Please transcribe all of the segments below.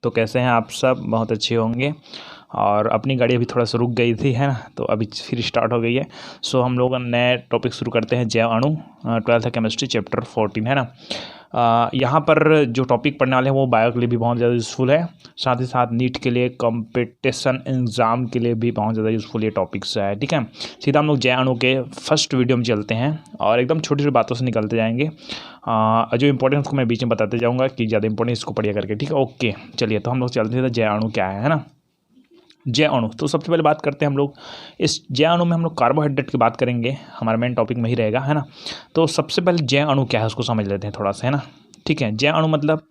तो कैसे हैं आप सब? बहुत अच्छे होंगे। और अपनी गाड़ी अभी थोड़ा सा रुक गई थी, है ना, तो अभी फिर स्टार्ट हो गई है। सो हम लोग नए टॉपिक शुरू करते हैं, जैव अणु, 12th केमिस्ट्री चैप्टर 14, है ना। यहाँ पर जो टॉपिक पढ़ने वाले हैं वो बायो के लिए भी बहुत ज़्यादा यूज़फुल है, साथ ही साथ नीट के लिए, कंपटीशन एग्ज़ाम के लिए भी बहुत ज़्यादा यूज़फुल ये टॉपिक्स है। ठीक है, सीधा हम लोग जैव अणु के फर्स्ट वीडियो में चलते हैं और एकदम छोटी छोटी बातों से निकलते जाएंगे। जो इंपॉर्टेंट उसको मैं बीच में बताते जाऊँगा कि ज़्यादा इंपॉर्टेंट इसको पढ़िए करके। ठीक है, ओके, चलिए तो हम लोग चलते हैं जैव अणु क्या है ना। जैव अणु, तो सबसे पहले बात करते हैं हम लोग इस जैव अणु में हम लोग कार्बोहाइड्रेट की बात करेंगे, हमारा मेन टॉपिक में ही रहेगा, है ना। तो सबसे पहले जैव अणु क्या है उसको समझ लेते हैं थोड़ा सा, है ना। ठीक है, जैव अणु मतलब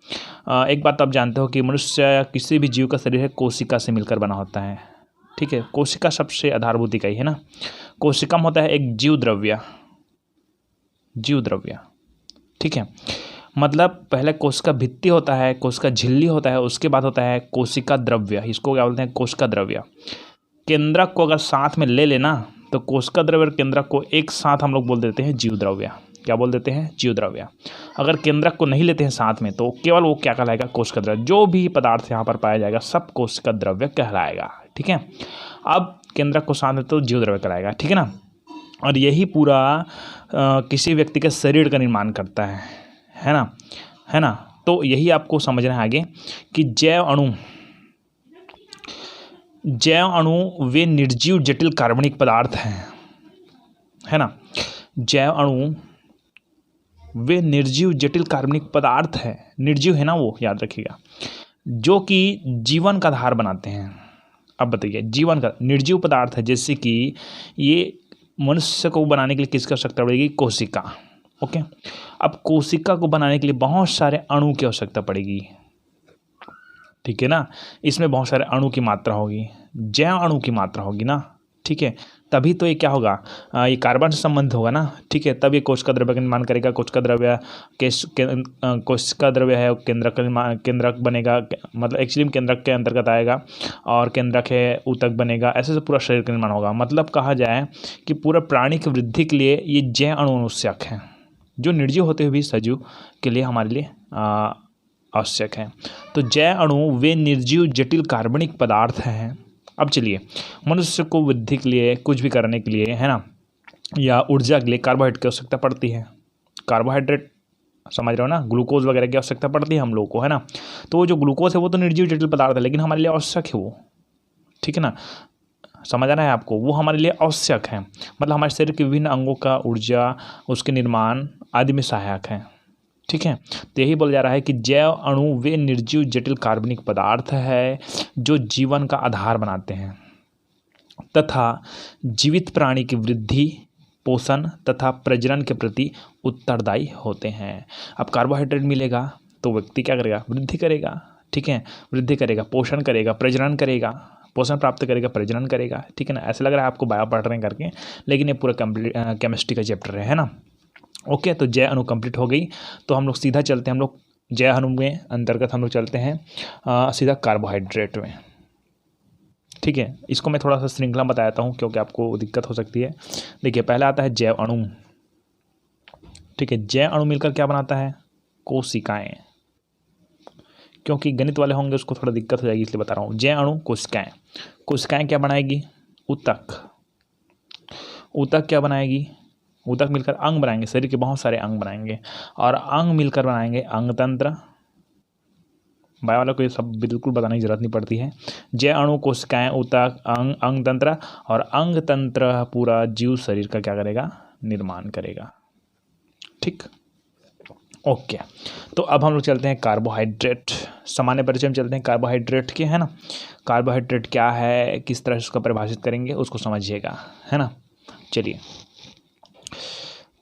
एक बात आप जानते हो कि मनुष्य या किसी भी जीव का शरीर है कोशिका से मिलकर बना होता है। ठीक है, कोशिका सबसे आधारभूत इकाई है ना। कोशिका में होता है एक जीव द्रव्य, ठीक है, मतलब पहले कोशिका भित्ति होता है, कोशिका झिल्ली होता है, उसके बाद होता है कोशिका द्रव्य। इसको क्या बोलते हैं? कोशिका द्रव्य। केंद्रक को अगर साथ में ले लेना तो कोशिका द्रव्य और केंद्रक को एक साथ हम लोग बोल देते हैं जीव द्रव्य। क्या बोल देते हैं? जीव द्रव्य। अगर केंद्रक को नहीं लेते हैं साथ में तो केवल वो क्या कहलाएगा? कोशिका द्रव्य। जो भी पदार्थ यहाँ पर पाया जाएगा सब कोशिका द्रव्य कहलाएगा। ठीक है, अब केंद्रक को साथ में तो जीव द्रव्य कहलाएगा। ठीक है ना। और यही पूरा किसी व्यक्ति के शरीर का निर्माण करता है ना। तो यही आपको समझना है आगे कि जैव अणु वे निर्जीव जटिल कार्बनिक पदार्थ हैं, है ना। जैव अणु वे निर्जीव जटिल कार्बनिक पदार्थ हैं, निर्जीव है ना वो, याद रखिएगा, जो कि जीवन का आधार बनाते हैं। अब बताइए, जीवन का निर्जीव पदार्थ है, जैसे कि ये मनुष्य को बनाने के लिए किसकी आवश्यकता पड़ेगी? कोशिका। ओके, अब कोशिका को बनाने के लिए बहुत सारे अणु की आवश्यकता पड़ेगी। ठीक है ना, इसमें बहुत सारे अणु की मात्रा होगी, जैव अणु की मात्रा होगी ना। ठीक है, तभी तो ये क्या होगा, ये कार्बन से संबंध होगा ना। ठीक है, तब ये कोशिका द्रव्य का निर्माण करेगा। कोशिका द्रव्य है केंद्रक बनेगा, मतलब एक्चुअली केंद्रक के अंतर्गत आएगा, और केंद्रक है ऊतक बनेगा। ऐसे से पूरा शरीर का निर्माण होगा। मतलब कहा जाए कि पूरा प्राणी की वृद्धि के लिए ये जैव अणु आवश्यक है, जो निर्जीव होते हुए भी सजीव के लिए हमारे लिए आवश्यक है। तो जैव अणु वे निर्जीव जटिल कार्बनिक पदार्थ हैं। अब चलिए, मनुष्य को वृद्धि के लिए, कुछ भी करने के लिए, है ना, या ऊर्जा के लिए कार्बोहाइड्रेट की आवश्यकता पड़ती है। कार्बोहाइड्रेट समझ रहे हो ना, ग्लूकोज वगैरह की आवश्यकता पड़ती है हम लोग को, है ना। तो वो जो ग्लूकोज है वो तो निर्जीव जटिल पदार्थ है, लेकिन हमारे लिए आवश्यक है वो। ठीक है ना, समझ आ रहा है आपको? वो हमारे लिए आवश्यक है, मतलब हमारे शरीर के विभिन्न अंगों का ऊर्जा, उसके निर्माण आदि में सहायक है। ठीक है, तो यही बोला जा रहा है कि जैव अणु वे निर्जीव जटिल कार्बनिक पदार्थ है जो जीवन का आधार बनाते हैं तथा जीवित प्राणी की वृद्धि, पोषण तथा प्रजनन के प्रति उत्तरदायी होते हैं। अब कार्बोहाइड्रेट मिलेगा तो व्यक्ति क्या करेगा? वृद्धि करेगा। ठीक है, वृद्धि करेगा, पोषण करेगा, प्रजनन करेगा, पोषण प्राप्त करेगा, प्रजनन करेगा। ठीक है ना, ऐसा लग रहा है आपको बायो पढ़ रहे हैं करके, लेकिन ये पूरा केमिस्ट्री का चैप्टर है ना। ओके, तो जैव अणु कंप्लीट हो गई। तो हम लोग सीधा चलते हैं, हम लोग जैव अणु में अंतर्गत हम लोग चलते हैं सीधा कार्बोहाइड्रेट में। ठीक है, इसको मैं थोड़ा सा श्रृंखला बताता हूँ क्योंकि आपको दिक्कत हो सकती है। देखिए, पहला आता है जैव अणु। ठीक है, जैव अणु मिलकर क्या बनाता है? कोशिकाएं। क्योंकि गणित वाले होंगे उसको थोड़ा दिक्कत हो जाएगी, इसलिए बता रहा हूँ। जैव अणु कोशिकाएं। कोशिकाएं क्या बनाएगी? ऊतक। ऊतक क्या बनाएगी? ऊतक मिलकर अंग बनाएंगे, शरीर के बहुत सारे अंग बनाएंगे, और अंग मिलकर बनाएंगे अंगतंत्र। बायो वालों को ये सब बिल्कुल बताने की जरूरत नहीं पड़ती है। जैव अणु, कोशिकाएं, ऊतक, अंग, अंगतंत्र, और अंगतंत्र पूरा जीव शरीर का क्या करेगा? निर्माण करेगा। ठीक, ओके। तो अब हम लोग चलते हैं कार्बोहाइड्रेट, सामान्य परिचय में चलते हैं कार्बोहाइड्रेट के, है ना। कार्बोहाइड्रेट क्या है, किस तरह से उसको परिभाषित करेंगे उसको समझिएगा, है ना। चलिए,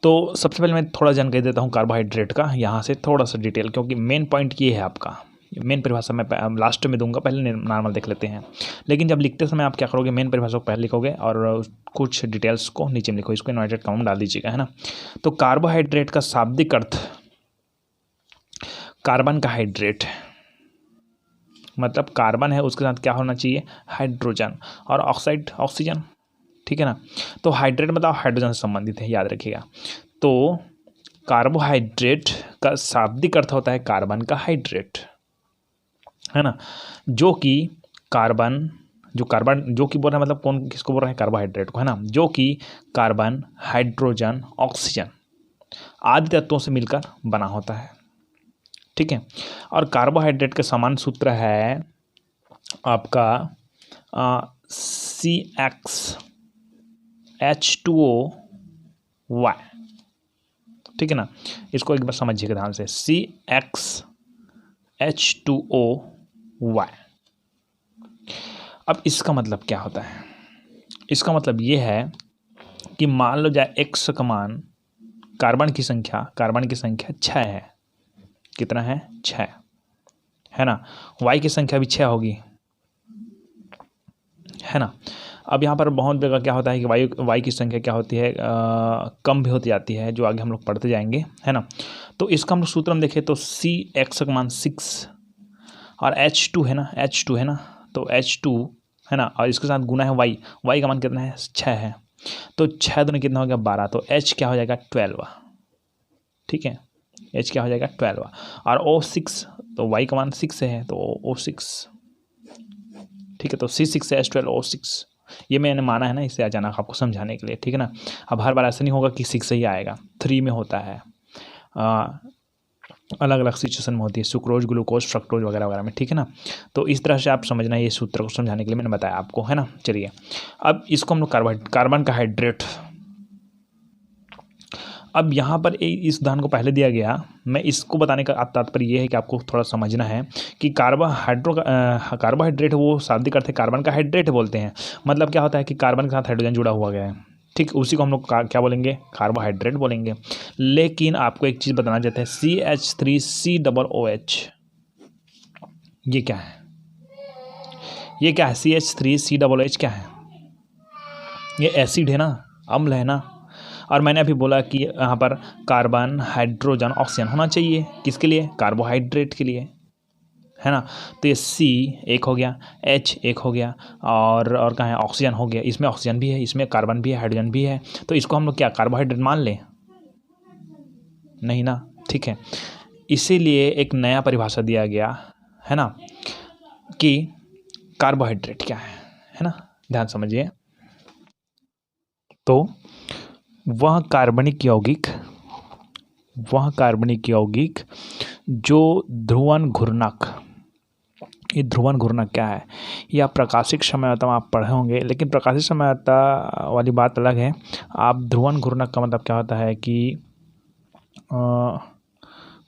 तो सबसे पहले मैं थोड़ा जानकारी देता हूँ कार्बोहाइड्रेट का, यहाँ से थोड़ा सा डिटेल, क्योंकि मेन पॉइंट ये है आपका। मेन परिभाषा मैं लास्ट में दूंगा, पहले नॉर्मल देख लेते हैं। लेकिन जब लिखते समय आप क्या करोगे? मेन परिभाषा को पहले लिखोगे और कुछ डिटेल्स को नीचे में लिखो, इसको इन्वर्टेड कॉमा में डाल दीजिएगा, है ना। तो कार्बोहाइड्रेट का शाब्दिक अर्थ कार्बन का हाइड्रेट, मतलब कार्बन है उसके साथ क्या होना चाहिए? हाइड्रोजन, और ऑक्साइड ऑक्सीजन। ठीक है ना, तो हाइड्रेट मतलब हाइड्रोजन से संबंधित है, याद रखिएगा। तो कार्बोहाइड्रेट का शाब्दिक अर्थ होता है कार्बन का हाइड्रेट, है ना, जो कि कार्बन जो कि बोल रहा है, मतलब कौन किसको बोल रहा है, कार्बोहाइड्रेट को, है ना, जो कि कार्बन, हाइड्रोजन, ऑक्सीजन आदि तत्वों से मिलकर बना होता है। ठीक है, और कार्बोहाइड्रेट का समान सूत्र है आपका CXH2O(Y). ठीक है ना, इसको एक बार समझिएगा ध्यान से, CXH2O(Y). अब इसका मतलब क्या होता है? इसका मतलब ये है कि मान लो जाए X का मान, कार्बन की संख्या 6 है। कितना है? 6, है ना। Y की संख्या भी 6 होगी, है ना। अब यहाँ पर बहुत जगह क्या होता है कि वाई की संख्या क्या होती है, कम भी होती जाती है, जो आगे हम लोग पढ़ते जाएंगे, है ना। तो इसका हम लोग सूत्र में देखें तो CX का मान 6 और H2 है ना, तो H2 है ना, और इसके साथ गुना है वाई का मान कितना है? 6 है। तो 6 दूनी कितना हो गया? 12। तो H क्या हो जाएगा? 12। ठीक है, H क्या हो जाएगा? 12। और O6, तो Y का मान 6 है, तो O6। ठीक है, तो C6H12O6, ये मैंने माना है ना, इससे अचानक आपको समझाने के लिए। ठीक है ना, अब हर बार ऐसा नहीं होगा कि 6 ही आएगा, 3 में होता है, अलग अलग सिचुएशन में होती है, सुक्रोज, ग्लूकोज, फ्रक्टोज वगैरह वगैरह में। ठीक है ना, तो इस तरह से आप समझना, ये सूत्र को समझाने के लिए मैंने बताया आपको, है ना। चलिए, अब इसको हम लोग कार्बन का हाइड्रेट। अब यहाँ पर इस उदाहरण को पहले दिया गया, मैं इसको बताने का तात्पर्य ये है कि आपको थोड़ा समझना है कि कार्बोहाइड्रेट वो शाब्दिक अर्थ है कार्बन का हाइड्रेट बोलते हैं। मतलब क्या होता है कि कार्बन के साथ हाइड्रोजन जुड़ा हुआ गया है, ठीक, उसी को हम लोग क्या बोलेंगे? कार्बोहाइड्रेट बोलेंगे। लेकिन आपको एक चीज़ बताना चाहते हैं, CH3COOH, ये क्या है? CH3COOH क्या है? ये एसिड है ना, अम्ल है ना। और मैंने अभी बोला कि यहाँ पर कार्बन, हाइड्रोजन, ऑक्सीजन होना चाहिए, किसके लिए? कार्बोहाइड्रेट के लिए, है ना। तो ये C एक हो गया, H एक हो गया, और कहाँ है? ऑक्सीजन हो गया। इसमें ऑक्सीजन भी है, इसमें कार्बन भी है, हाइड्रोजन भी है। तो इसको हम लोग क्या कार्बोहाइड्रेट मान लें? नहीं ना। ठीक है, इसीलिए एक नया परिभाषा दिया गया है ना, कि कार्बोहाइड्रेट क्या है ना। ध्यान समझिए, तो वह कार्बनिक यौगिक जो ध्रुवन घूर्णक, ये ध्रुवन घूर्णक क्या है? ये आप प्रकाशिक संयोजकता आप पढ़े होंगे, लेकिन प्रकाशिक संयोजकता वाली बात अलग है। आप ध्रुवन घूर्णक का मतलब क्या होता है कि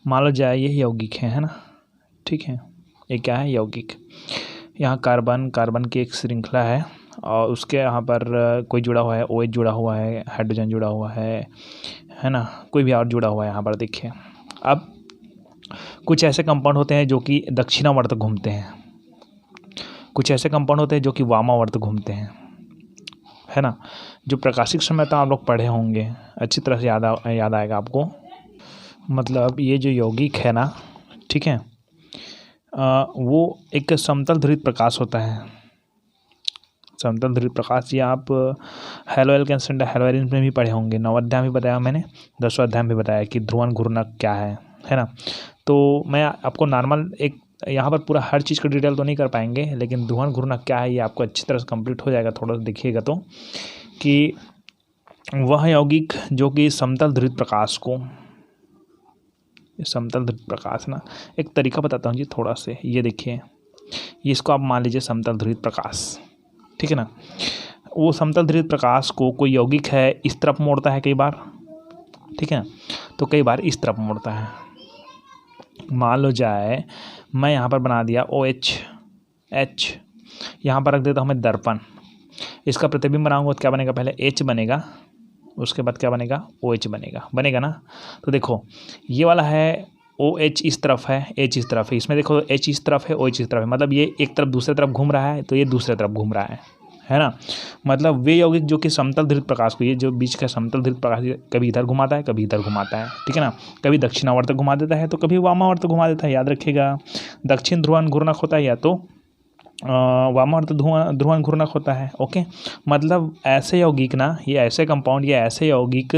मान लो जाए ये यौगिक है ना, ठीक है, ये क्या है? यौगिक। यहाँ कार्बन की एक श्रृंखला है, और उसके यहाँ पर कोई जुड़ा हुआ है, OH जुड़ा हुआ है, हाइड्रोजन जुड़ा हुआ है ना, कोई भी और जुड़ा हुआ है यहाँ पर देखिए। अब कुछ ऐसे कंपाउंड होते हैं जो कि दक्षिणावर्त घूमते हैं, कुछ ऐसे कंपाउंड होते हैं जो कि वामावर्त घूमते हैं, है ना। जो प्रकाशिक संयोजकता आप लोग पढ़े होंगे, अच्छी तरह से याद आएगा आपको। मतलब ये जो यौगिक है ना, ठीक है, वो एक समतल ध्रुवित प्रकाश होता है। समतल ध्रुवित प्रकाश, ये आप हेलोएल्केन्स में भी पढ़े होंगे, 9वां अध्याय में बताया मैंने, 10वां अध्याय में बताया कि ध्रुवन घूर्णक क्या है ना। तो मैं आपको नॉर्मल एक यहाँ पर पूरा हर चीज़ का डिटेल तो नहीं कर पाएंगे, लेकिन ध्रुवन घूर्णक क्या है ये आपको अच्छी तरह से कंप्लीट हो जाएगा, थोड़ा सा देखिएगा तो, कि वह यौगिक जो कि समतल ध्रुवित प्रकाश को, समतल ध्रुवित प्रकाश ना, एक तरीका बताता हूँ जी थोड़ा से, ये देखिए, ये इसको आप मान लीजिए समतल ध्रुवित प्रकाश, ठीक है ना। वो समतल ध्रुवित प्रकाश को कोई यौगिक है इस तरफ मोड़ता है कई बार, ठीक है, तो कई बार इस तरफ मोड़ता है। मान लो जाए मैं यहाँ पर बना दिया OH, यहाँ पर रख देता हूँ मैं दर्पण, इसका प्रतिबिंब बनाऊंगा तो क्या बनेगा? पहले H बनेगा, उसके बाद क्या बनेगा? OH बनेगा ना। तो देखो ये वाला है OH इस तरफ है, H इस तरफ है, इसमें देखो H इस तरफ है, OH इस तरफ है, मतलब ये एक तरफ दूसरे तरफ घूम रहा है, तो ये दूसरे तरफ घूम रहा है ना। मतलब वे यौगिक जो कि समतल ध्रुवित प्रकाश को, ये जो बीच का समतल ध्रुवित प्रकाश कभी इधर घुमाता है, कभी इधर घुमाता है, ठीक है ना। कभी दक्षिणावर्त घुमा देता है, तो कभी वामावर्त घुमा देता है, याद रखिएगा। दक्षिण ध्रुवन घूर्णक होता है या तो वामावर्त ध्रुवन घूर्णक होता है। ओके, मतलब ऐसे यौगिक ना, ये ऐसे कंपाउंड, ये ऐसे यौगिक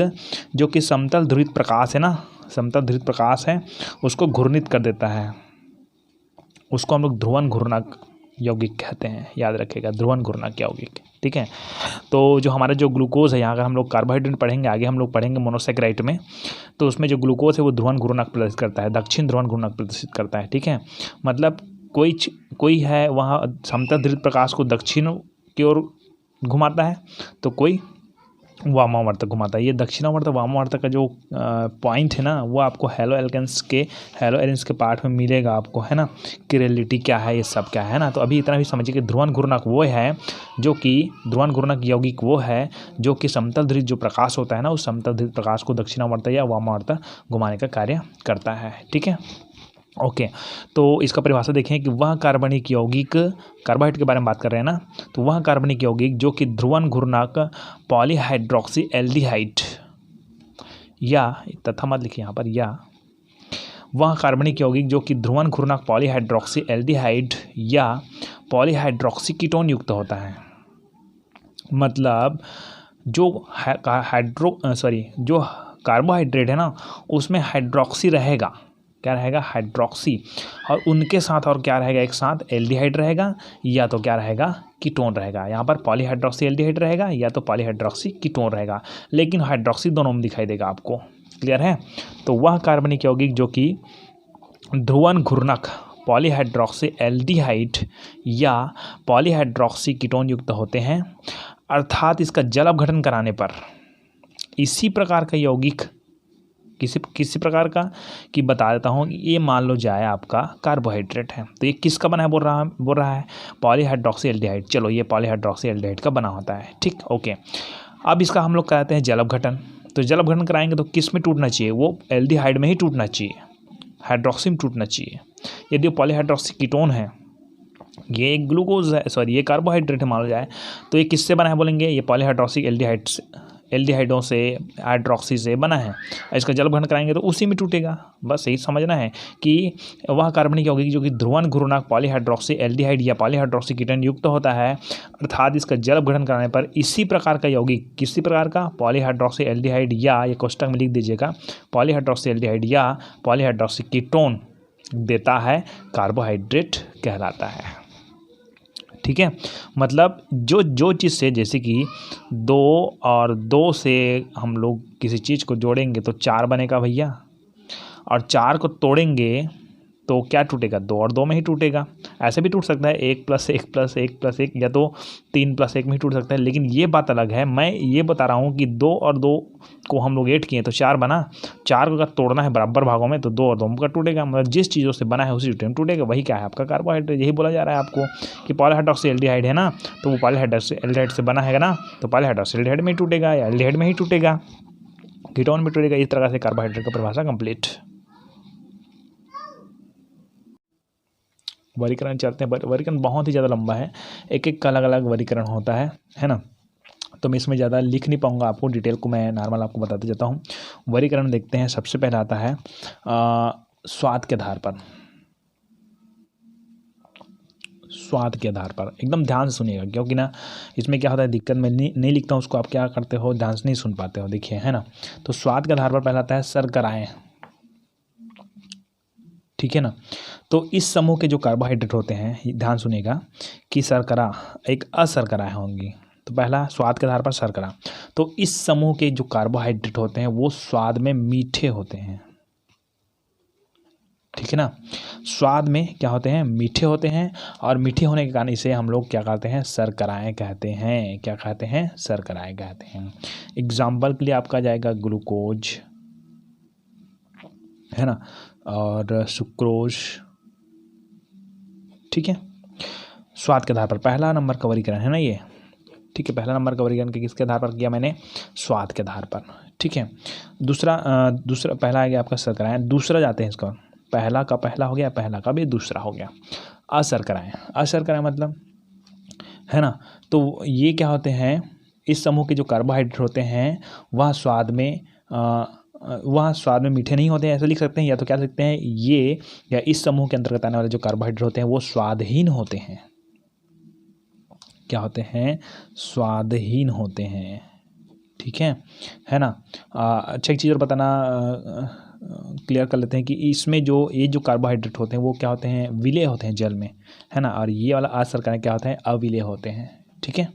जो कि समतल ध्रुवित प्रकाश है ना, समतल ध्रुवित प्रकाश है, उसको घूर्णित कर देता है, उसको हम लोग ध्रुवन घूर्णक यौगिक कहते हैं, याद रखिएगा, ध्रुवन घूर्णक यौगिक, ठीक है। तो जो हमारा जो ग्लूकोज है, यहाँ अगर हम लोग कार्बोहाइड्रेट पढ़ेंगे, आगे हम लोग पढ़ेंगे मोनोसेकेराइड में, तो उसमें जो ग्लूकोज है वो ध्रुवन घूर्णक प्रदर्शित करता है, दक्षिण ध्रुवन घूर्णक प्रदर्शित करता है, ठीक है। मतलब कोई है वहाँ समतल प्रकाश को दक्षिण की ओर घुमाता है, तो कोई वामावर्तक घुमाता है। ये दक्षिणावर्तक वामावर्तक का जो पॉइंट है ना, वो आपको हेलो एलिमेंट्स के पार्ट में मिलेगा आपको, है ना, कि रियलिटी क्या है, ये सब क्या है ना। तो अभी इतना भी समझिए कि ध्रुवन घूर्णक वो है जो कि ध्रुवन घूर्णक यौगिक वो है जो कि समतल ध्रुव जो प्रकाश होता है ना, उस समतल ध्रुव प्रकाश को दक्षिणावर्तक या वामावर्तक घुमाने का कार्य करता है, ठीक है। ओके, तो इसका परिभाषा देखें कि वह कार्बनिक यौगिक, कार्बोहाइड्रेट के बारे में बात कर रहे हैं ना, तो वह कार्बनिक यौगिक जो कि ध्रुवन घूर्णक पॉलीहाइड्रोक्सी एल्डिहाइड या, तथा मत लिखिए यहाँ पर, या वह कार्बनिक यौगिक जो कि ध्रुवन घूर्णक पॉलीहाइड्रोक्सी एल्डिहाइड या पॉलीहाइड्रोक्सी कीटोन युक्त होता है। मतलब जो जो कार्बोहाइड्रेट है ना, उसमें हाइड्रोक्सी रहेगा, क्या रहेगा, हाइड्रोक्सी, और उनके साथ और क्या रहेगा, एक साथ एल्डिहाइड रहेगा, या तो क्या रहेगा, कीटोन रहेगा। यहाँ पर पॉलीहाइड्रोक्सी एल्डिहाइड रहेगा या तो पॉलीहाइड्रोक्सी कीटोन रहेगा, लेकिन हाइड्रोक्सी दोनों में दिखाई देगा आपको, क्लियर है। तो वह कार्बनिक यौगिक जो कि ध्रुवन घूर्णक पॉलीहाइड्रोक्सी एल्डिहाइड या पॉलीहाइड्रोक्सी कीटोन युक्त होते हैं, अर्थात इसका जल अपघटन कराने पर इसी प्रकार का यौगिक, किसी प्रकार का, कि बता देता हूँ, ये मान लो जाए आपका कार्बोहाइड्रेट है, तो ये किसका बना है बोल रहा है पॉलीहाइड्रोक्सी एल्डिहाइड। चलो, ये पॉलीहाइड्रोक्सी एल्डिहाइड का बना होता है, ठीक, ओके। अब इसका हम लोग कराते हैं जल अपघटन। तो जल अपघटन कराएंगे तो किस में टूटना चाहिए, वो एल्डिहाइड में ही टूटना चाहिए, हाइड्रोक्सी में टूटना चाहिए। यदि हाइड्रोक्सी कीटोन है, ये ग्लूकोज है, सॉरी ये कार्बोहाइड्रेट है मान जाए, तो ये किससे बना है बोलेंगे, ये पॉलीहाइड्रोक्सी एल्डिहाइडों से, हाइड्रोक्सी से बना है। इसका जल अपघटन कराएंगे तो उसी में टूटेगा। बस यही समझना है कि वह कार्बनिक यौगिक जो कि ध्रुवन घूर्णक पॉलीहाइड्रोक्सी एल्डिहाइड या पॉलीहाइड्रोक्सी कीटोन युक्त होता है, अर्थात इसका जल अपघटन कराने पर इसी प्रकार का यौगिक, किसी प्रकार का, पॉलीहाइड्रोक्सी एल्डिहाइड या, ये कोष्टक में लिख दीजिएगा, पॉलीहाइड्रोक्सी एल्डिहाइड या पॉलीहाइड्रोक्सी कीटोन देता है, कार्बोहाइड्रेट कहलाता है, ठीक है। मतलब जो चीज़ से, जैसे कि 2 और 2 से हम लोग किसी चीज़ को जोड़ेंगे तो 4 बनेगा भैया, और 4 को तोड़ेंगे तो क्या टूटेगा, 2 और 2 में ही टूटेगा। ऐसे भी टूट सकता है 1 + 1 + 1 + 1, या तो 3 + 1 में ही टूट सकता है। लेकिन ये बात अलग है, मैं ये बता रहा हूँ कि 2 और 2 को हम लोग ऐड किए तो 4 बना, 4 को अगर तोड़ना है बराबर भागों में तो 2 और 2 का टूटेगा। मतलब जिस चीज़ों से बना है उसी टाइम टूटेगा, वही क्या है, आपका कार्बोहाइड्रेट। यही बोला जा रहा है आपको कि पॉलीहाइड्रोक्सी एल्डिहाइड है ना, तो वो पॉलीहाइड्रोक्सी एल्डिहाइड से बना है ना, तो पॉलीहाइड्रोक्सी एल्डिहाइड में ही टूटेगा या एल्डिहाइड में ही टूटेगा, कीटोन में टूटेगा। इस तरह से कार्बोहाइड्रेट का परिभाषा कंप्लीट। वर्गीकरण चलते हैं, वर्गीकरण बहुत ही ज़्यादा लंबा है, एक एक का अलग अलग वर्गीकरण होता है ना। तो मैं इसमें ज़्यादा लिख नहीं पाऊँगा, आपको डिटेल को मैं नॉर्मल आपको बताते जाता हूँ। वर्गीकरण देखते हैं, सबसे पहले आता है स्वाद के आधार पर। स्वाद के आधार पर एकदम ध्यान से सुनिएगा, क्योंकि ना इसमें क्या होता है, दिक्कत मैं नहीं लिखता हूँ उसको, आप क्या करते हो, ध्यान से नहीं सुन पाते हो, देखिए, है ना। तो स्वाद के आधार पर पहला आता है शर्कराएँ, ठीक है ना। तो इस समूह के जो कार्बोहाइड्रेट होते हैं, ध्यान सुनिएगा कि शर्करा एक अशर्कराएँ होंगी। तो पहला स्वाद के आधार पर शर्करा, तो इस समूह के जो कार्बोहाइड्रेट होते हैं वो स्वाद में मीठे होते हैं, ठीक है ना। स्वाद में क्या होते हैं, मीठे होते हैं, और मीठे होने के कारण इसे हम लोग क्या कहते हैं, शर्कराएँ कहते हैं। क्या कहते हैं, शर्कराएँ कहते हैं। एग्जाम्पल के लिए आपका जाएगा ग्लूकोज, है ना, और सुक्रोज, ठीक है। स्वाद के आधार पर पहला नंबर का वर्गीकरण है ना ये, ठीक है। पहला नंबर का वर्गीकरण किसके आधार पर किया मैंने, स्वाद के आधार पर, ठीक है। दूसरा पहला आ गया आपका शर्कराएँ, दूसरा जाते हैं इसका, पहला का पहला हो गया, पहला का भी दूसरा हो गया, अशर्कराएँ मतलब, है ना। तो ये क्या होते हैं, इस समूह के जो कार्बोहाइड्रेट होते हैं वह स्वाद में मीठे नहीं होते हैं, ऐसा लिख सकते हैं, या तो क्या लिख सकते हैं, ये या इस समूह के अंतर्गत आने वाले जो कार्बोहाइड्रेट होते हैं वो स्वादहीन होते हैं। क्या होते हैं, स्वादहीन होते हैं, ठीक है ना। अच्छा एक चीज़ और बताना क्लियर कर लेते हैं कि इसमें जो ये जो कार्बोहाइड्रेट होते हैं वो क्या होते हैं, विलेय होते हैं जल में, है ना, और ये वाला अशर्कराएं क्या होते हैं, अविलेय होते हैं। ठीक है,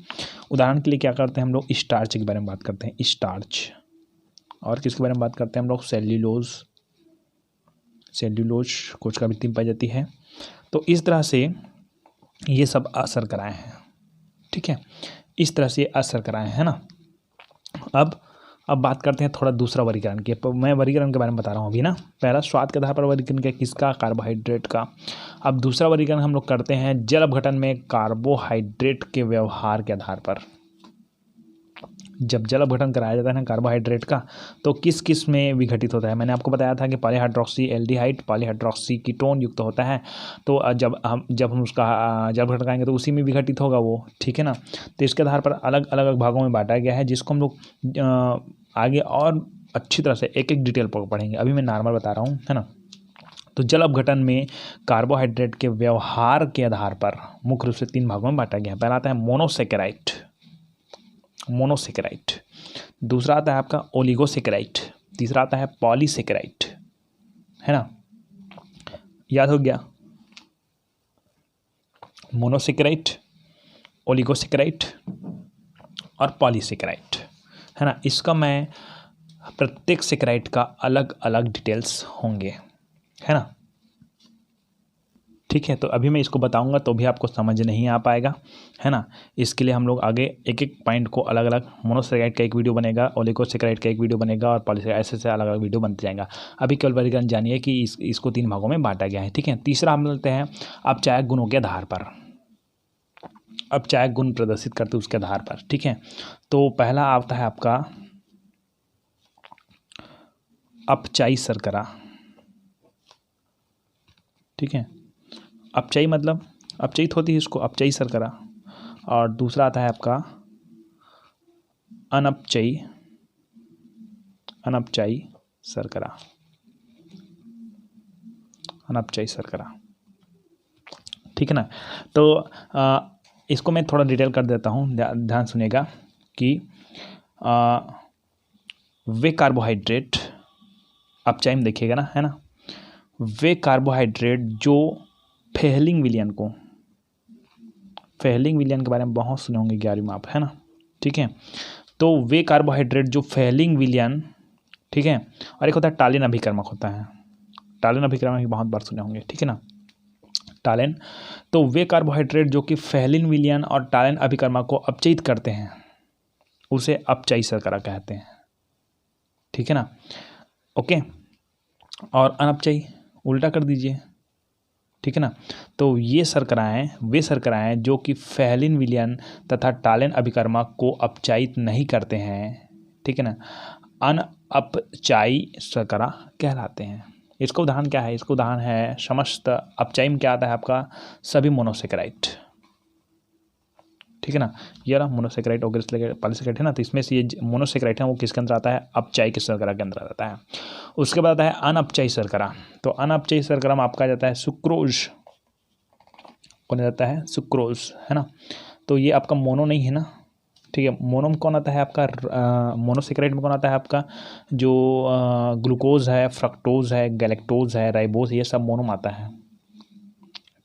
उदाहरण के लिए क्या करते हैं हम लोग, स्टार्च के बारे में बात करते हैं, स्टार्च। और किसके बारे में बात करते हैं हम लोग, सेल्यूलोज। सेल्यूलोज कोश का भित्ति में पाई जाती है। तो इस तरह से ये सब अशर्कराएं हैं। ठीक है, इस तरह से अशर्कराएं हैं ना। अब बात करते हैं थोड़ा दूसरा वर्गीकरण की। मैं वर्गीकरण के बारे में बता रहा हूँ अभी ना। पहला स्वाद के आधार पर वर्गीकरण किया किसका, कार्बोहाइड्रेट का। अब दूसरा वर्गीकरण हम लोग करते हैं जल अपघटन में कार्बोहाइड्रेट के व्यवहार के आधार पर। जब जल अपघटन कराया जाता है ना कार्बोहाइड्रेट का, तो किस किस में विघटित होता है। मैंने आपको बताया था कि पॉलीहाइड्रोक्सी एल्डिहाइड पॉलीहाइड्रोक्सी कीटोन युक्त होता है। तो जब हम उसका जल अपघटन कराएंगे तो उसी में विघटित होगा वो। ठीक है ना। तो इसके आधार पर अलग अलग भागों में बांटा गया है, जिसको हम लोग आगे और अच्छी तरह से एक एक डिटेल पढ़ेंगे। अभी मैं नॉर्मल बता रहा हूँ, है ना। तो जल अपघटन में कार्बोहाइड्रेट के व्यवहार के आधार पर मुख्य रूप से 3 भागों में बांटा गया है। पहला आता है मोनोसेकेराइड, मोनोसेकेराइड। दूसरा आता है आपका ओलिगोसेकेराइड। तीसरा आता है पॉलीसेकेराइड, है ना। याद हो गया, मोनोसेकेराइड, ओलिगोसेकेराइड और पॉलीसेकेराइड, है ना। इसका मैं प्रत्येक सेकेराइड का अलग अलग डिटेल्स होंगे, है ना। ठीक है, तो अभी मैं इसको बताऊंगा तो भी आपको समझ नहीं आ पाएगा, है ना। इसके लिए हम लोग आगे एक एक पॉइंट को अलग अलग, मोनोसेकेराइड का एक वीडियो बनेगा, ओलिगोसेकेराइड का एक वीडियो बनेगा और पॉलीसेकेराइड, ऐसे अलग अलग वीडियो बनते जाएगा। अभी केवल वर्गीकरण जानिए कि इसको 3 भागों में बांटा गया है। ठीक है, तीसरा हम लेते हैं अपचायक गुणों के आधार पर। अपचायक गुण प्रदर्शित करते उसके आधार पर। ठीक है, तो पहला आता है आपका अपचायी शर्करा। ठीक है, अपचायी मतलब अपचयित होती है इसको, अपचायी शर्करा। और दूसरा आता है आपका अनपचायी, अनपचायी शर्करा, अनपचायी शर्करा। ठीक है ना। तो इसको मैं थोड़ा डिटेल कर देता हूँ, ध्यान सुनिएगा कि वे कार्बोहाइड्रेट, अपचायी में देखिएगा ना, है ना, वे कार्बोहाइड्रेट जो फेहलिंग विलयन को, फेहलिंग विलयन के बारे में बहुत सुने होंगे 11वीं में आप, है ना। ठीक है, तो वे कार्बोहाइड्रेट जो फेहलिंग विलयन, ठीक है, और एक होता है टालिन अभिकर्मक होता है। टालिन अभिकर्मक भी बहुत बार सुने होंगे। ठीक है ना, टालिन। तो वे कार्बोहाइड्रेट जो कि फेहलिन विलयन और टालिन अभिकर्मक को अपचयित करते हैं उसे अपचायी शर्करा कहते हैं। ठीक है ना, ओके। और अनपचायी उल्टा कर दीजिए। ठीक है ना, तो ये शर्कराएं, वे शर्कराएं जो कि फेहलिन विलयन तथा टालिन अभिकर्मक को अपचायित नहीं करते हैं, ठीक है ना, अनअपचायी शर्करा कहलाते हैं। इसका उदाहरण क्या है, इसका उदाहरण है समस्त अपचायी में क्या आता है आपका, सभी मोनोसेकेराइड। ठीक है ना, ये रहा मोनोसेकेराइड, पॉलीसेकेराइड, है ना। तो इसमें से ये मोनोसेकेराइड है वो किसके अंदर आता है, अपचायी के शर्करा के अंदर आता है। उसके बाद आता है अनअपचायी शर्करा। तो अनअपचायी शर्करा में आपका जाता है सुक्रोज, कौन जाता है, सुक्रोज, है ना। तो ये आपका मोनो नहीं है ना। ठीक है, मोनो में कौन आता है आपका, मोनोसेकेराइड में कौन आता है आपका, जो ग्लूकोज है, फ्रक्टोज है, गैलेक्टोज है, राइबोज, ये सब मोनो में आता है।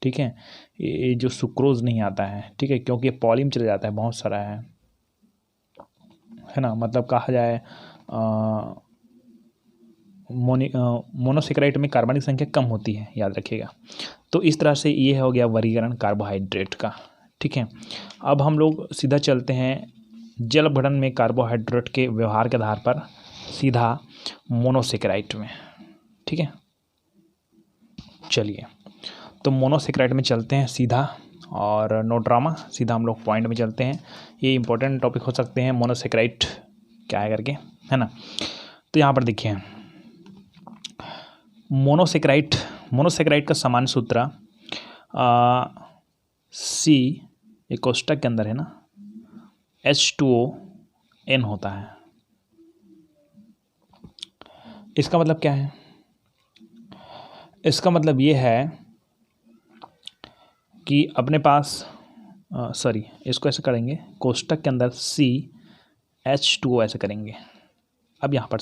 ठीक है, ये जो सुक्रोज नहीं आता है। ठीक है, क्योंकि ये पॉली में चले जाता है, बहुत सारा है ना। मतलब कहा जाए मोनोसेकेराइड में कार्बनिक संख्या कम होती है, याद रखिएगा। तो इस तरह से ये हो गया वर्गीकरण कार्बोहाइड्रेट का। ठीक है, अब हम लोग सीधा चलते हैं जल अपघटन में कार्बोहाइड्रेट के व्यवहार के आधार पर सीधा मोनोसेकेराइड में। ठीक है, चलिए तो मोनोसेकेराइड में चलते हैं सीधा, और नो ड्रामा, सीधा हम लोग पॉइंट में चलते हैं। ये इंपॉर्टेंट टॉपिक हो सकते हैं मोनोसेकेराइड क्या है करके, है ना। तो यहाँ पर देखिए मोनोसेकेराइड का सामान्य सूत्र C एक कोष्टक के अंदर है ना, H2ON होता है। इसका मतलब क्या है, इसका मतलब ये है कि अपने पास इसको ऐसे करेंगे, कोष्टक के अंदर CH2O ऐसे करेंगे। अब यहाँ पर